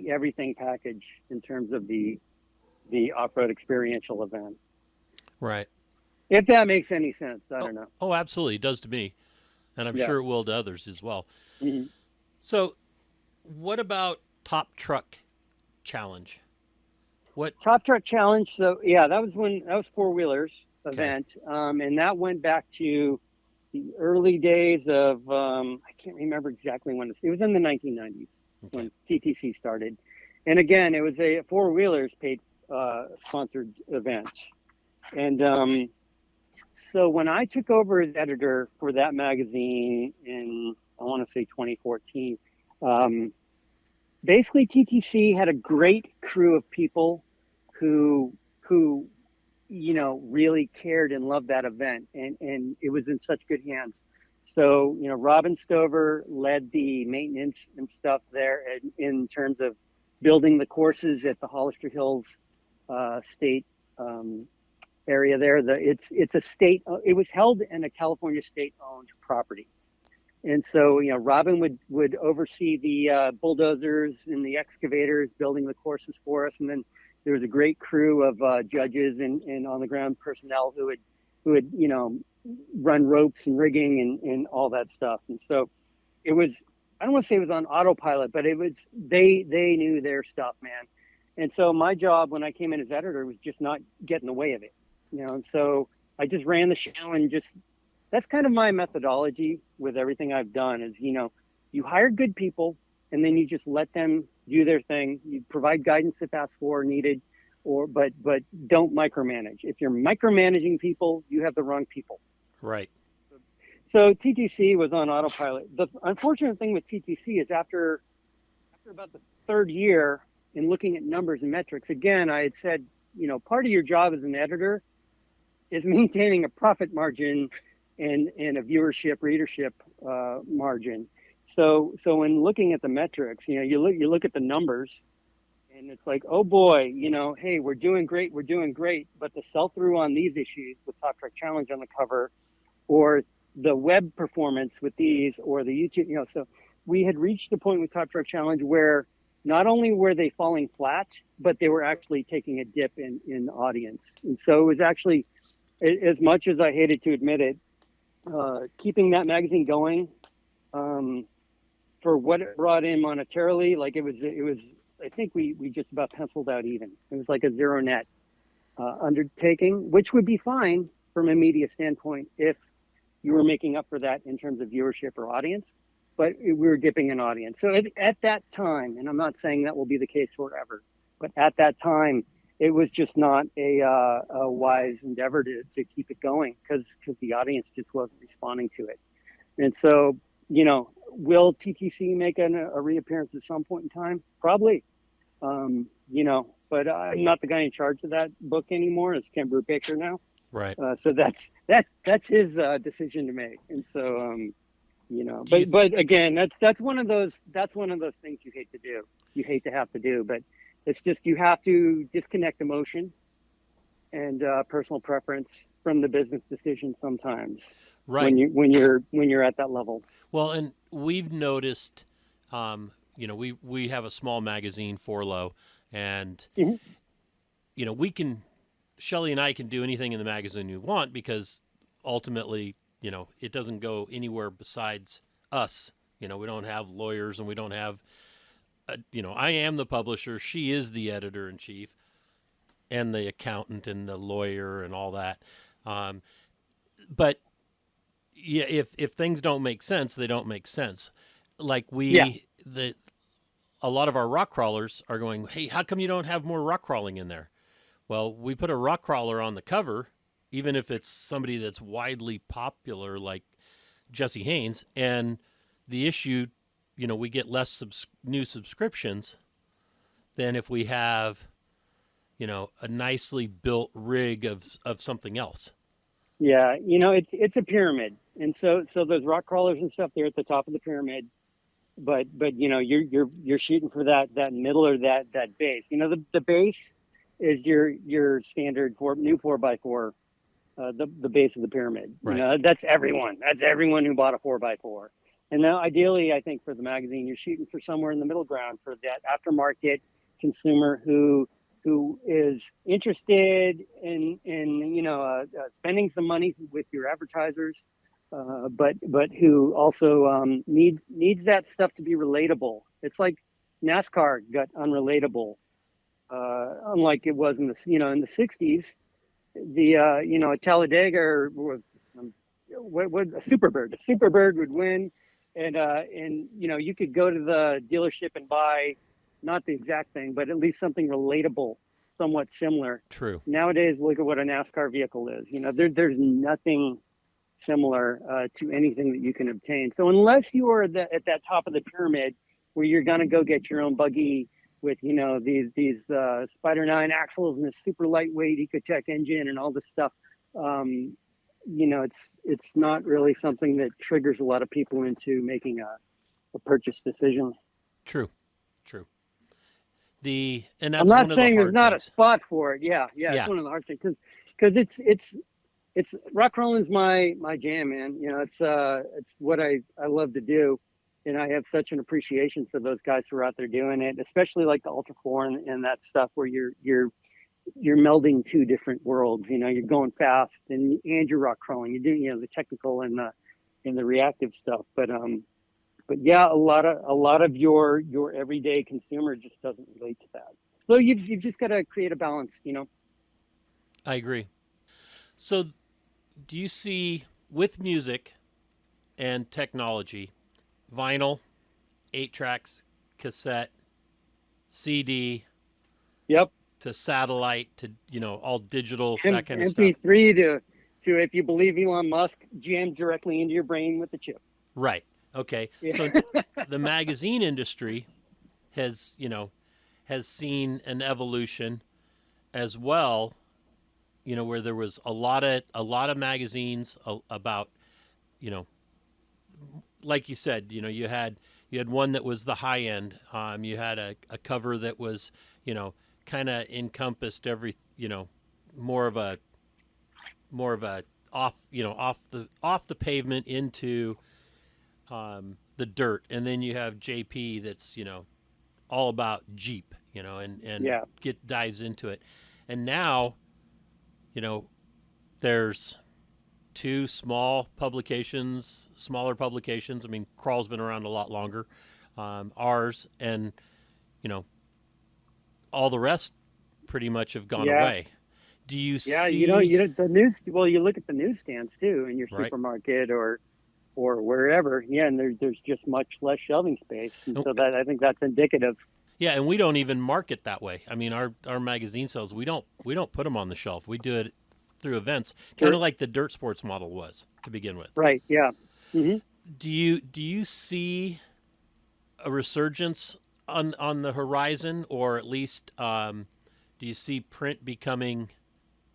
everything package in terms of the off-road experiential event. Right. If that makes any sense, I don't know. Oh, absolutely. It does to me. And I'm sure it will to others as well. Mm-hmm. So what about Top Truck Challenge? What Top Truck Challenge? So that was four-wheelers event. And that went back to the early days of, I can't remember exactly when it was in the 1990s when TTC started. And again, it was a four-wheelers paid sponsored event. And so when I took over as editor for that magazine in, I want to say 2014, basically TTC had a great crew of people who really cared and loved that event, and it was in such good hands. So, Robin Stover led the maintenance and stuff there in terms of building the courses at the Hollister Hills State area there. It's a state. It was held in a California state-owned property, and so Robin would oversee the bulldozers and the excavators building the courses for us, and then there was a great crew of judges and on the ground personnel who would run ropes and rigging and all that stuff. And so it was, I don't want to say it was on autopilot, but it was they knew their stuff, man. And so my job when I came in as editor was just not get in the way of it. And so I just ran the show, and that's kind of my methodology with everything I've done is, you hire good people and then you just let them do their thing. You provide guidance if asked for or needed, but don't micromanage. If you're micromanaging people, you have the wrong people. Right. So TTC was on autopilot. The unfortunate thing with TTC is after about the third year in looking at numbers and metrics, again, I had said, part of your job as an editor is maintaining a profit margin and a viewership, readership margin. So in looking at the metrics, you look at the numbers, and it's like, oh boy, hey, we're doing great, but the sell-through on these issues with Top Truck Challenge on the cover, or the web performance with these, or the YouTube, so we had reached the point with Top Truck Challenge where not only were they falling flat, but they were actually taking a dip in audience. And so it was actually, as much as I hated to admit it, keeping that magazine going for what it brought in monetarily, like it was, I think we just about penciled out even. It was like a zero net undertaking, which would be fine from a media standpoint if you were making up for that in terms of viewership or audience, but we were dipping in audience. So at that time, and I'm not saying that will be the case forever, but at that time, it was just not a wise endeavor to keep it going because the audience just wasn't responding to it. And so, will TTC make a reappearance at some point in time? Probably, but I'm not the guy in charge of that book anymore. It's Ken Brubaker now. Right. So that's his decision to make. And so, but again, that's one of those things you hate to do. You hate to have to do, but it's just, you have to disconnect emotion and personal preference from the business decision sometimes. Right. When you're at that level. Well, and we've noticed, we have a small magazine, Forlow, and Shelley and I can do anything in the magazine we want because ultimately, it doesn't go anywhere besides us. We don't have lawyers, and we don't have, I am the publisher. She is the editor-in-chief and the accountant and the lawyer and all that. But yeah, if things don't make sense, they don't make sense. Like a lot of our rock crawlers are going, hey, how come you don't have more rock crawling in there? Well, we put a rock crawler on the cover even if it's somebody that's widely popular like Jesse Haynes, and the issue, we get less new subscriptions than if we have, a nicely built rig of something else. Yeah, it's a pyramid, and so those rock crawlers and stuff, they're at the top of the pyramid, but you're shooting for that middle or that base. The base is your standard new 4x4, the base of the pyramid. Right. That's everyone. That's everyone who bought a 4x4. And now, ideally, I think for the magazine, you're shooting for somewhere in the middle ground for that aftermarket consumer who is interested in spending some money with your advertisers, but who also needs that stuff to be relatable. It's like NASCAR got unrelatable, unlike it was in the '60s. The Talladega was what a Superbird would win, and you could go to the dealership and buy not the exact thing, but at least something relatable, somewhat similar. True. Nowadays, look at what a NASCAR vehicle is. There's nothing similar to anything that you can obtain. So unless you are at that top of the pyramid, where you're gonna go get your own buggy with these Spider 9 axles and a super lightweight Ecotech engine and all this stuff, it's not really something that triggers a lot of people into making a purchase decision. True. And that's I'm not one saying of the there's not things. a spot for it. Yeah. It's one of the hard things because it's rock crawling's my jam, man. It's what I love to do, and I have such an appreciation for those guys who are out there doing it, especially like the Ultra 4 and that stuff where you're melding two different worlds. You're going fast and you're rock crawling. You're doing the technical and the reactive stuff, but yeah, a lot of your everyday consumer just doesn't relate to that. So you've just got to create a balance, I agree. So, do you see with music and technology, vinyl, 8-tracks, cassette, CD, Yep, to satellite, to all digital, M- that kind of stuff? MP3 to if you believe Elon Musk, jammed directly into your brain with the chip. Right. Okay. Yeah. So the magazine industry has seen an evolution as well, where there was a lot of magazines about, like you said, you had one that was the high end. You had a cover that was, kind of encompassed every, more of a off the pavement into the dirt, and then you have JP that's all about Jeep, and Yeah. dives into it, and now there's two smaller publications. I mean, Crawl's been around a lot longer. Ours and all the rest pretty much have gone away. Do you Yeah, see? the news. Well, you look at the newsstands too in your Right. supermarket or wherever. Yeah, and there's just much less shelving space, and so that I think that's indicative. Yeah, and we don't even market that way. I mean, our magazine sales, we don't put them on the shelf. We do it through events, kind of like the Dirt Sports model was to begin with. Right. Yeah. Mm-hmm. Do you see a resurgence on the horizon, or at least do you see print becoming?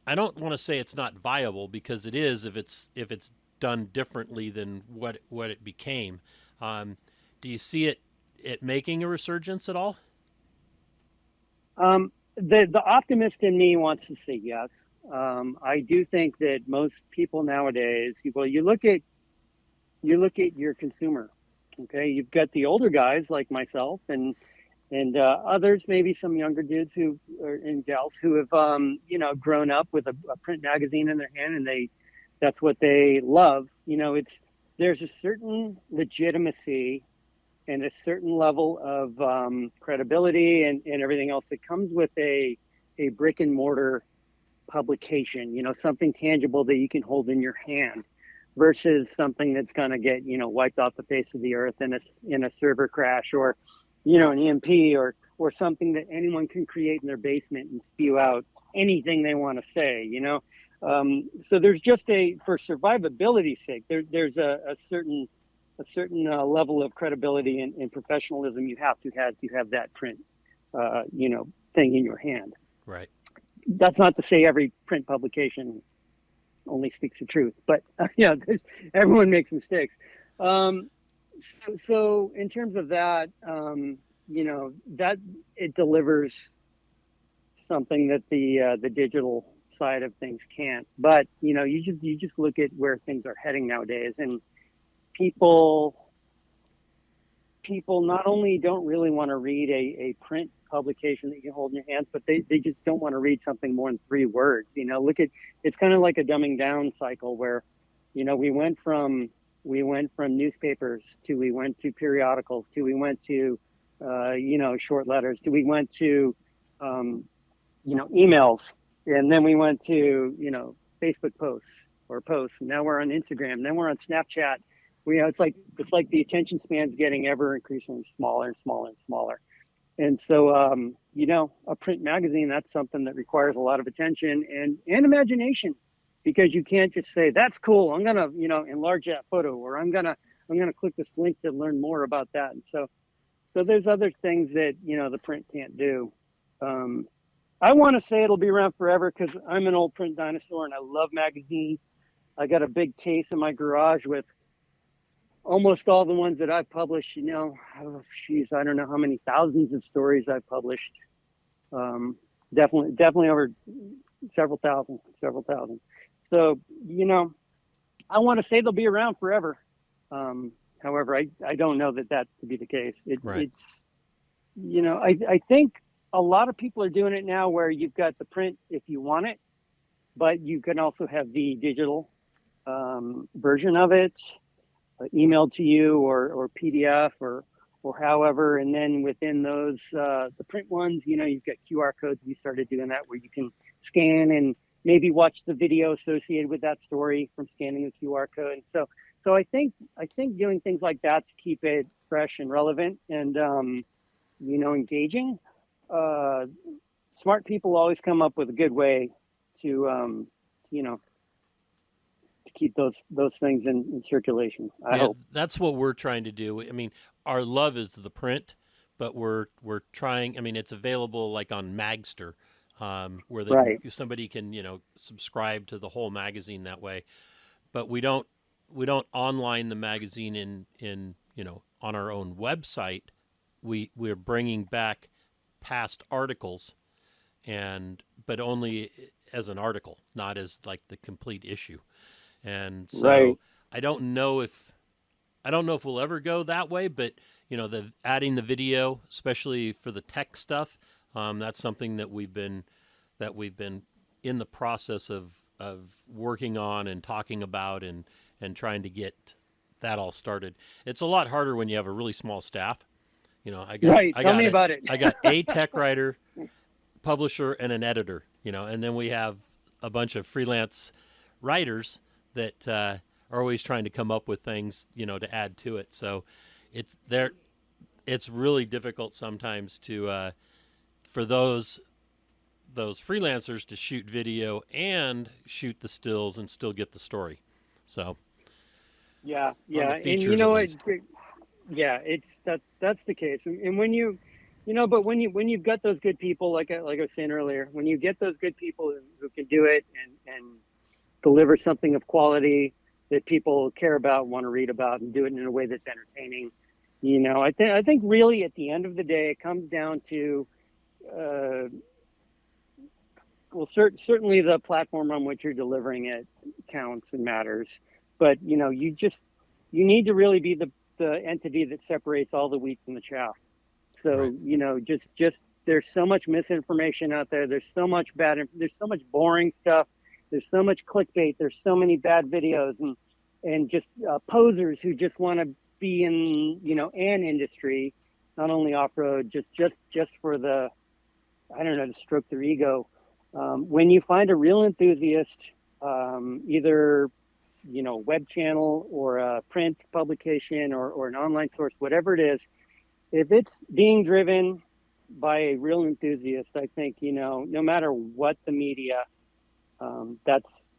I don't want to say it's not viable, because it is if it's done differently than what it became. Do you see it making a resurgence at all? The optimist in me wants to say yes. I do think that most people nowadays, well, you look at your consumer. Okay, you've got the older guys like myself and others, maybe some younger dudes and gals who have grown up with a print magazine in their hand, and that's what they love. There's a certain legitimacy and a certain level of credibility and everything else that comes with a brick and mortar publication, something tangible that you can hold in your hand, versus something that's going to get, wiped off the face of the earth in a server crash, or, an EMP, or something that anyone can create in their basement and spew out anything they want to say. So there's just for survivability's sake, there's a certain level of credibility and professionalism you have to have that print, thing in your hand. Right. That's not to say every print publication only speaks the truth, but everyone makes mistakes. So in terms of that, that it delivers something that the digital side of things can't. But you just look at where things are heading nowadays, and people not only don't really want to read a print publication that you hold in your hands, but they just don't want to read something more than 3 words. It's kind of like a dumbing down cycle where, we went from newspapers we went to periodicals we went to, short letters we went to, emails, and then we went to, Facebook posts. And now we're on Instagram. Then we're on Snapchat. It's like the attention span's getting ever increasingly smaller and smaller and smaller. And so, a print magazine, that's something that requires a lot of attention and imagination, because you can't just say, that's cool, I'm going to, enlarge that photo, or I'm going to click this link to learn more about that. And so there's other things that, the print can't do. I want to say it'll be around forever because I'm an old print dinosaur and I love magazines. I got a big case in my garage with almost all the ones that I've published. I don't know how many thousands of stories I've published. Definitely over several thousand. So, I want to say they'll be around forever. However, I don't know that to be the case. Right. It's, I think a lot of people are doing it now where you've got the print if you want it, but you can also have the digital version of it emailed to you or PDF or however. And then within those, the print ones, you've got QR codes. We started doing that where you can scan and maybe watch the video associated with that story from scanning the QR code. And so I think doing things like that to keep it fresh and relevant and, engaging, smart people always come up with a good way to, to keep those things in circulation. I hope. That's what we're trying to do. I mean, our love is the print, but we're trying. I mean, it's available like on Magster, where somebody can subscribe to the whole magazine that way. But we don't online the magazine in on our own website. We're bringing back past articles, but only as an article, not as like the complete issue. And so I don't know if we'll ever go that way, but the adding the video, especially for the tech stuff, that's something that we've been in the process of working on and talking about and trying to get that all started. It's a lot harder when you have a really small staff. Tell me about it. I got a tech writer, publisher, and an editor, and then we have a bunch of freelance writers that are always trying to come up with things, to add to it. So it's really difficult sometimes to for those freelancers to shoot video and shoot the stills and still get the story. So yeah, and that's the case. And when when you've got those good people, like I was saying earlier, when you get those good people who can do it and deliver something of quality that people care about, want to read about, and do it in a way that's entertaining, I think really at the end of the day, it comes down to, certainly the platform on which you're delivering it counts and matters, but you need to really be the entity that separates all the wheat from the chaff. So, just there's so much misinformation out there. There's so much there's so much boring stuff. There's so much clickbait. There's so many bad videos and just posers who just want to be in, an industry, not only off-road, just for to stroke their ego. When you find a real enthusiast, either, web channel or a print publication or an online source, whatever it is, if it's being driven by a real enthusiast, I think, no matter what the media,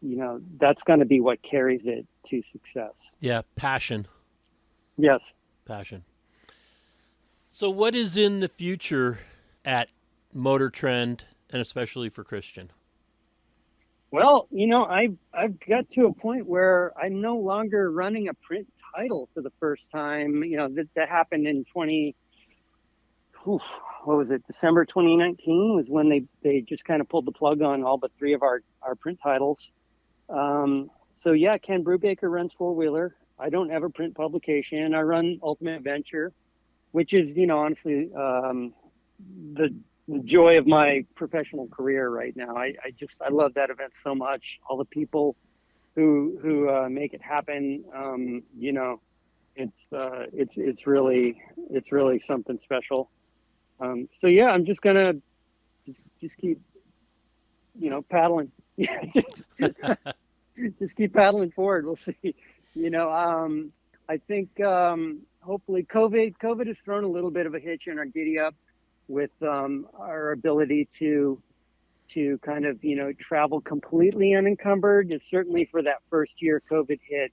that's going to be what carries it to success. Yeah, passion. Yes. Passion. So what is in the future at MotorTrend, and especially for Christian? Well, I've got to a point where I'm no longer running a print title for the first time. That happened in what was it? December 2019 was when they just kind of pulled the plug on all but 3 of our print titles. So yeah, Ken Brubaker runs Four Wheeler. I don't have a print publication. I run Ultimate Adventure, which is, honestly, the joy of my professional career right now. I love that event so much. All the people who make it happen. It's really something special. So yeah, I'm just gonna just keep, paddling. Just keep paddling forward. We'll see. I think hopefully COVID has thrown a little bit of a hitch in our giddy up with our ability to kind of travel completely unencumbered. It's certainly for that first year COVID hit.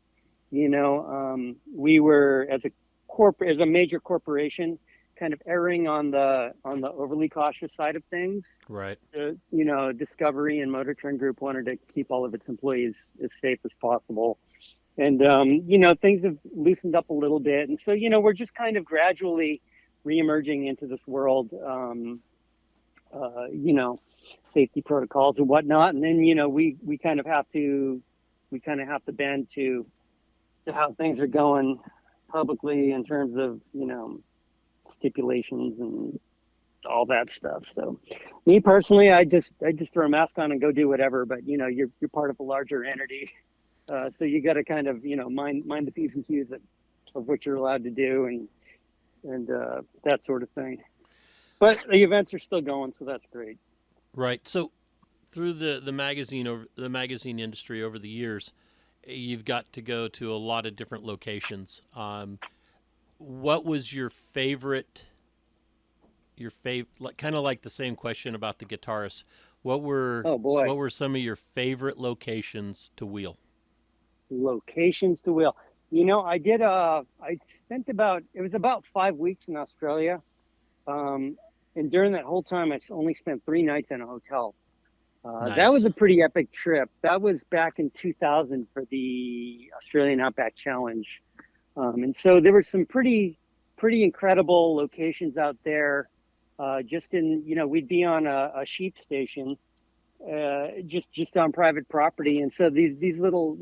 We were as a major corporation kind of erring on the overly cautious side of things. Right. Discovery and MotorTrend Group wanted to keep all of its employees as safe as possible. And, things have loosened up a little bit. And so, we're just kind of gradually reemerging into this world, safety protocols and whatnot. And then, we kind of have to bend to how things are going publicly in terms of, stipulations and all that stuff. So me personally, I just throw a mask on and go do whatever, but you're part of a larger entity. So you got to kind of, mind the P's and Q's of what you're allowed to do and that sort of thing. But the events are still going, so that's great. Right. So through the magazine industry over the years, you've got to go to a lot of different locations. What was your favorite, kind of like the same question about the guitarist. What were some of your favorite locations to wheel? Locations to wheel. I spent it was about 5 weeks in Australia. And during that whole time, I only spent 3 nights in a hotel. Nice. That was a pretty epic trip. That was back in 2000 for the Australian Outback Challenge. And so there were some pretty incredible locations out there. Just in, we'd be on a sheep station, just on private property. And so these little,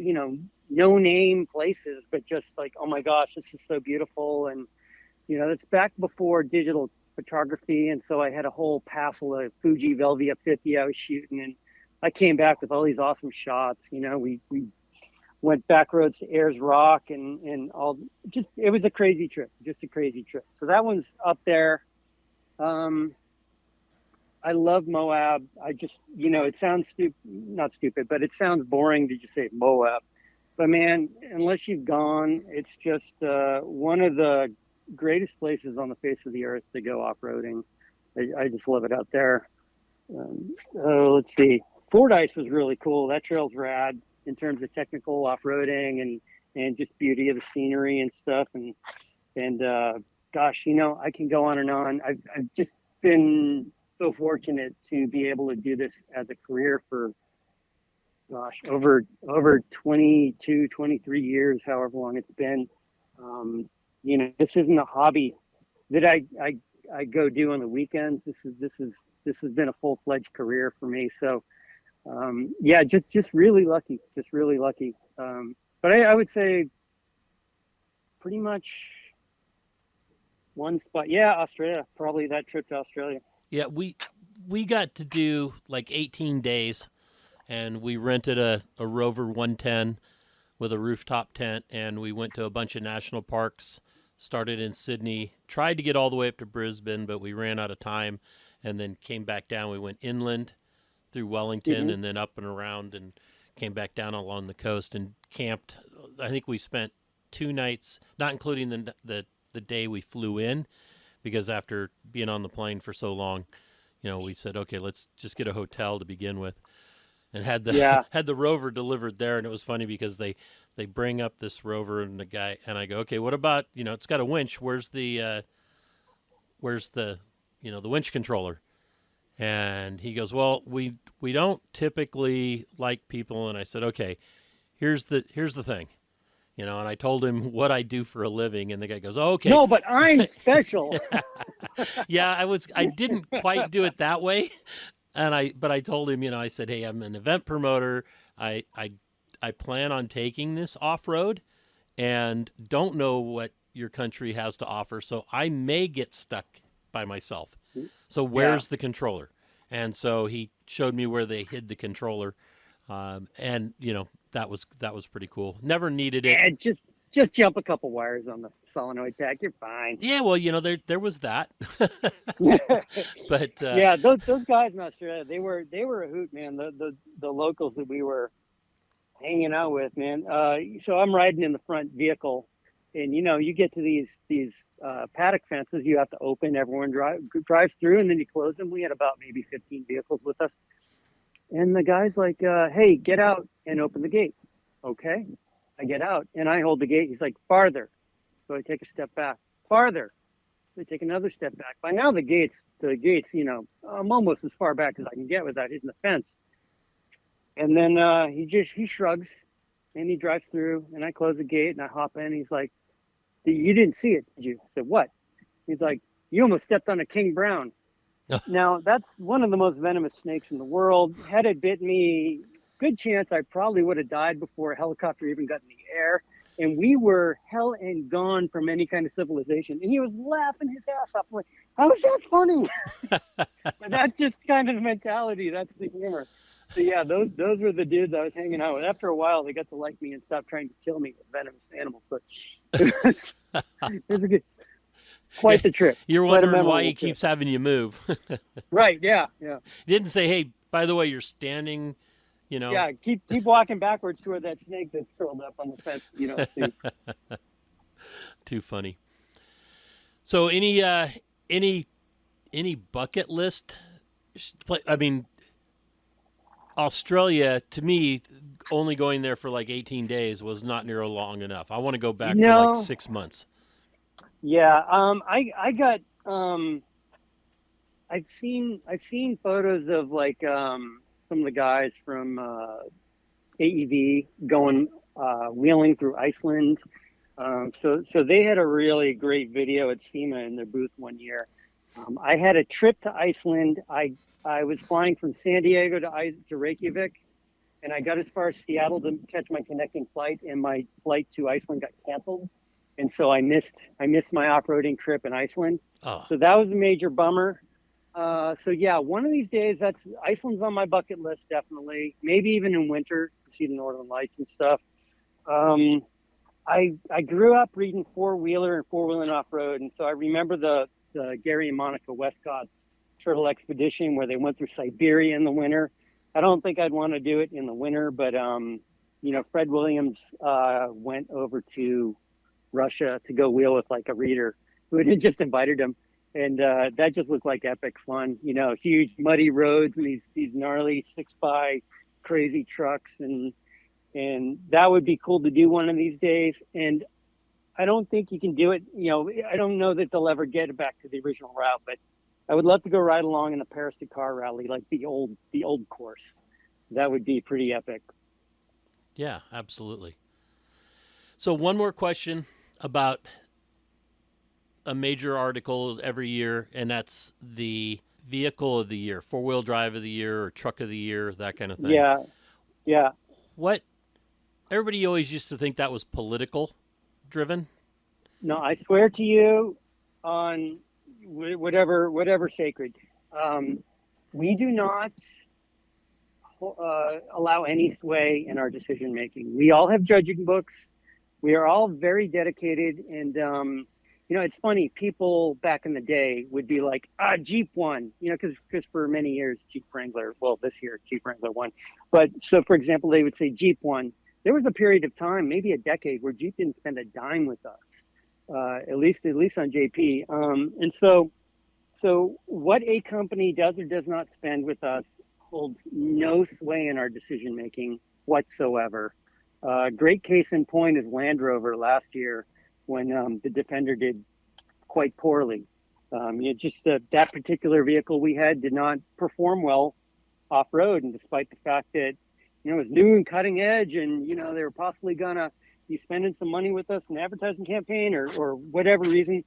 no name places, but just like, oh my gosh, this is so beautiful. And, it's back before digital photography. And so I had a whole passel of Fuji Velvia 50 I was shooting, and I came back with all these awesome shots. We went back roads to Ayers Rock and all, it was a crazy trip. So that one's up there. I love Moab. I just, it sounds not stupid, but it sounds boring to just say Moab. But man, unless you've gone, it's just one of the greatest places on the face of the earth to go off-roading. I just love it out there. Let's see. Fordyce was really cool. That trail's rad in terms of technical off-roading and just beauty of the scenery and stuff. And gosh, I can go on and on. I've just been so fortunate to be able to do this as a career for, gosh, over 22, 23 years, however long it's been. This isn't a hobby that I go do on the weekends. This has been a full-fledged career for me. So, just really lucky, but I would say pretty much one spot. Yeah, Australia, probably that trip to Australia. Yeah, we got to do like 18 days, and we rented a Rover 110 with a rooftop tent, and we went to a bunch of national parks, started in Sydney, tried to get all the way up to Brisbane, but we ran out of time, and then came back down. We went inland through Wellington and then up and around and came back down along the coast and camped. I think we spent 2 nights, not including the day we flew in, because after being on the plane for so long, we said, okay, let's just get a hotel to begin with. and had the Yeah. had the Rover delivered there. And it was funny because they bring up this Rover, and the guy, and I go, okay, what about, it's got a winch. Where's the the winch controller? And he goes, well, we don't typically like people. And I said, okay, here's the thing, and I told him what I do for a living, and the guy goes, oh, okay. No, but I'm special. Yeah, I didn't quite do it that way. But I told him, I said, hey, I'm an event promoter. I plan on taking this off road, and don't know what your country has to offer, so I may get stuck by myself. So where's the controller? And so he showed me where they hid the controller, and that was pretty cool. Never needed it. And just jump a couple wires on the solenoid pack. You're fine. Yeah, well, there was that. But yeah, those guys in Australia, they were a hoot, man. The locals that we were hanging out with, man. So I'm riding in the front vehicle, and you get to these paddock fences you have to open. Everyone drives through, and then you close them. We had about maybe 15 vehicles with us, and the guy's like, "Hey, get out and open the gate." Okay, I get out and I hold the gate. He's like, "Farther." So I take a step back. Farther. So I take another step back. By now the gates, I'm almost as far back as I can get without hitting the fence. And then he shrugs and he drives through, and I close the gate and I hop in. He's like, "You didn't see it, did you?" I said, "What?" He's like, "You almost stepped on a king brown." Now, that's one of the most venomous snakes in the world. Had it bit me, good chance I probably would have died before a helicopter even got in the air. And we were hell and gone from any kind of civilization. And he was laughing his ass off. I'm like, how is that funny? But that's just kind of the mentality. That's the humor. So yeah, those were the dudes I was hanging out with. After a while, they got to like me and stop trying to kill me with venomous animals. But it was a good, quite the trip. You're wondering why he keeps having you move. Right? Yeah. He didn't say, "Hey, by the way, you're standing." Yeah, keep walking backwards toward that snake that's curled up on the fence. Too funny. So any bucket list? I mean, Australia, to me, only going there for like 18 days was not near long enough. I want to go back for like 6 months. Yeah, I got I've seen photos of like some of the guys from AEV going wheeling through Iceland. So they had a really great video at SEMA in their booth one year. I had a trip to Iceland. I was flying from San Diego to Reykjavik, and I got as far as Seattle to catch my connecting flight, and my flight to Iceland got canceled. And so I missed my off-roading trip in Iceland. Oh. So that was a major bummer. So yeah, one of these days, Iceland's on my bucket list, definitely. Maybe even in winter to see the Northern Lights and stuff. I grew up reading four-wheeler and four-wheeling off-road, and so I remember the Gary and Monica Westcott's Turtle Expedition where they went through Siberia in the winter. I don't think I'd want to do it in the winter, but Fred Williams went over to Russia to go wheel with like a reader who had just invited him. And that just looked like epic fun, huge muddy roads and these gnarly 6x crazy trucks. And that would be cool to do one of these days. And I don't think you can do it. I don't know that they'll ever get it back to the original route, but I would love to go ride along in the Paris-Dakar rally, like the old course. That would be pretty epic. Yeah, absolutely. So one more question about a major article every year, and that's the vehicle of the year, four-wheel drive of the year or truck of the year, that kind of thing. Yeah. Everybody always used to think that was political driven. No, I swear to you on whatever sacred, we do not allow any sway in our decision making. We all have judging books. We are all very dedicated, and it's funny. People back in the day would be like, Jeep won, because for many years Jeep Wrangler. Well, this year Jeep Wrangler won, but so for example, they would say Jeep won. There was a period of time, maybe a decade, where Jeep didn't spend a dime with us, at least on JP. And so what a company does or does not spend with us holds no sway in our decision making whatsoever. Great case in point is Land Rover last year when the Defender did quite poorly. That particular vehicle we had did not perform well off road, and despite the fact that it was new and cutting edge, and they were possibly gonna be spending some money with us in an advertising campaign or whatever reason.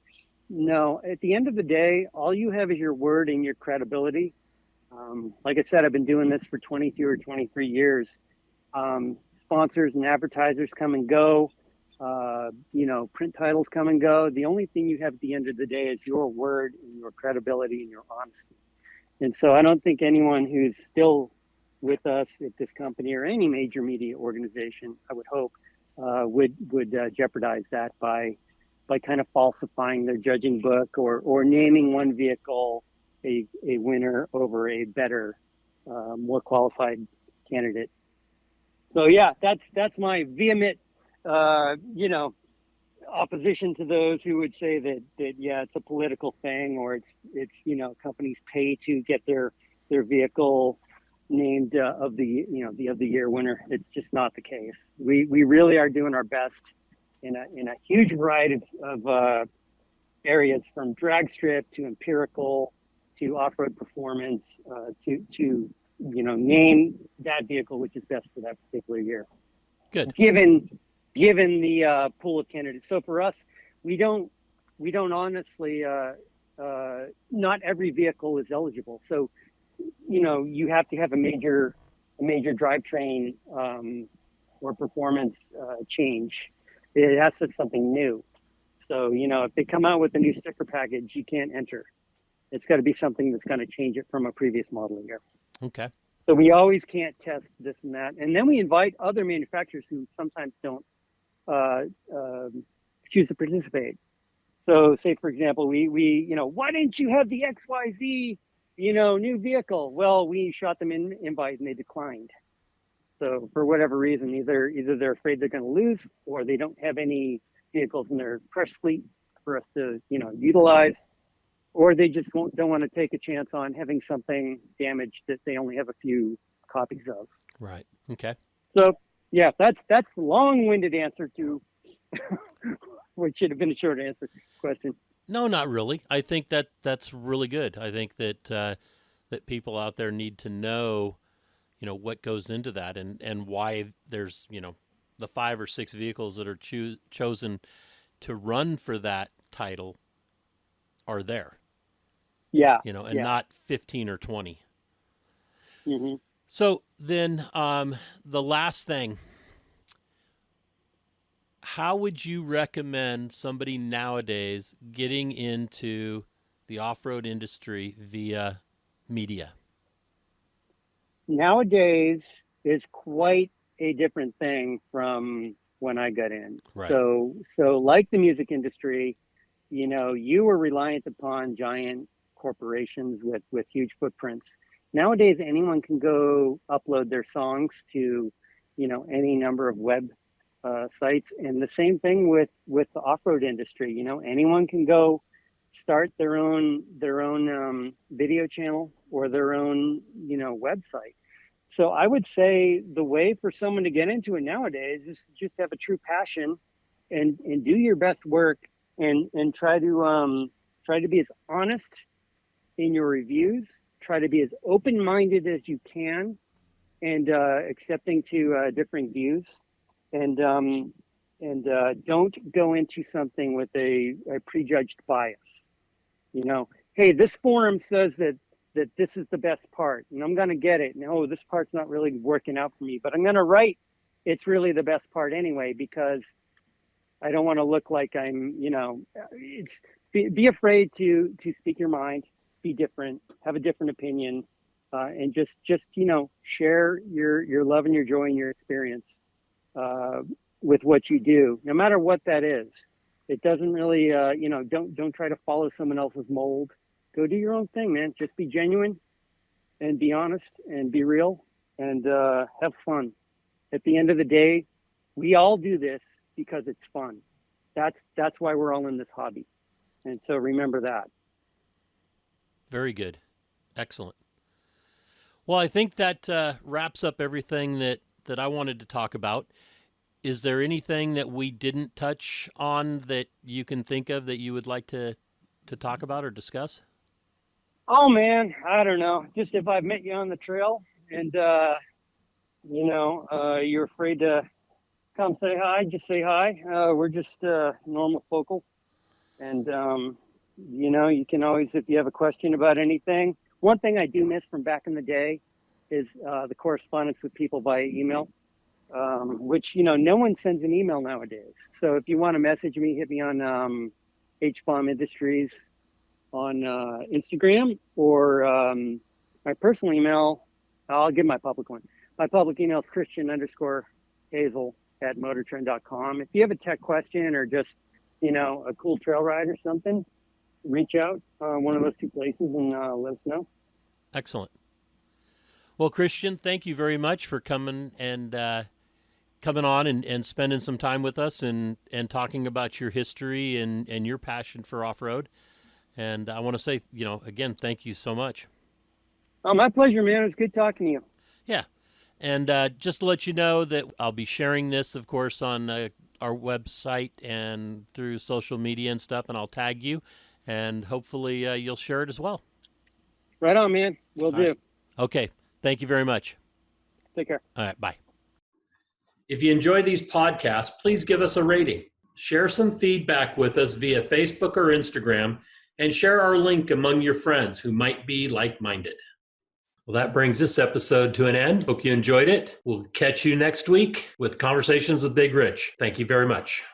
No, at the end of the day, all you have is your word and your credibility. Like I said, I've been doing this for 22 or 23 years. Sponsors and advertisers come and go. Print titles come and go. The only thing you have at the end of the day is your word and your credibility and your honesty. And so I don't think anyone who's still with us at this company or any major media organization, I would hope, would jeopardize that by kind of falsifying their judging book or naming one vehicle a winner over a better, more qualified candidate. So yeah, that's my vehement, opposition to those who would say that yeah, it's a political thing, or it's companies pay to get their vehicle named of the year winner. It's just not the case. We really are doing our best in a huge variety of areas, from drag strip to empirical to off-road performance, to name that vehicle which is best for that particular year. Good. Given the pool of candidates. So for us, we don't honestly, not every vehicle is eligible. So, you have to have a major drivetrain or performance change. It has to be something new. So, if they come out with a new sticker package, you can't enter. It's got to be something that's going to change it from a previous model year. Okay. So we always can't test this and that. And then we invite other manufacturers who sometimes don't choose to participate. So say, for example, we why didn't you have the XYZ, new vehicle? Well, we shot them an invite and they declined. So for whatever reason, either they're afraid they're going to lose, or they don't have any vehicles in their press fleet for us to, utilize, or they just don't want to take a chance on having something damaged that they only have a few copies of. Right. Okay. So yeah, that's the long-winded answer to what should have been a short answer question. No, not really. I think that's really good. I think that that people out there need to know, what goes into that and why there's, the 5 or 6 vehicles that are chosen to run for that title are there. Yeah. And not 15 or 20. Mm-hmm. So then the last thing, how would you recommend somebody nowadays getting into the off-road industry via media? Nowadays is quite a different thing from when I got in. Right. So like the music industry, you were reliant upon giant corporations with huge footprints. Nowadays, anyone can go upload their songs to, any number of web sites, and the same thing with the off-road industry. Anyone can go start their own video channel or their own website. So I would say the way for someone to get into it nowadays is just have a true passion and do your best work and try to be as honest in your reviews. Try to be as open-minded as you can and accepting to different views. And don't go into something with a prejudged bias. Hey, this forum says that this is the best part, and I'm going to get it. No, this part's not really working out for me, but I'm going to write it's really the best part anyway, because I don't want to look like I'm, be afraid to speak your mind, be different, have a different opinion, and just share your love and your joy and your experience with what you do, no matter what that is. It doesn't really, don't try to follow someone else's mold. Go do your own thing, man. Just be genuine and be honest and be real and have fun. At the end of the day, we all do this because it's fun. That's why we're all in this hobby. And so remember that. Very good. Excellent. Well, I think that wraps up everything that I wanted to talk about. Is there anything that we didn't touch on that you can think of that you would like to talk about or discuss? Oh man, I don't know. Just if I've met you on the trail and you're afraid to come say hi, just say hi. We're just normal folk. And you can always, if you have a question about anything. One thing I do miss from back in the day is the correspondence with people via email, which no one sends an email nowadays. So if you want to message me, hit me on H-Bomb Industries on Instagram, or my personal email. I'll give my public one. My public email is Christian_Hazel@motortrend.com. If you have a tech question or just, a cool trail ride or something, reach out one of those two places and let us know. Excellent. Well, Christian, thank you very much for coming on and spending some time with us and talking about your history and your passion for off-road. And I want to say, again, thank you so much. Oh, my pleasure, man. It was good talking to you. Yeah. And just to let you know that I'll be sharing this, of course, on our website and through social media and stuff, and I'll tag you, and hopefully you'll share it as well. Right on, man. Will do. Right. Okay. Thank you very much. Take care. All right. Bye. If you enjoy these podcasts, please give us a rating. Share some feedback with us via Facebook or Instagram, and share our link among your friends who might be like-minded. Well, that brings this episode to an end. Hope you enjoyed it. We'll catch you next week with Conversations with Big Rich. Thank you very much.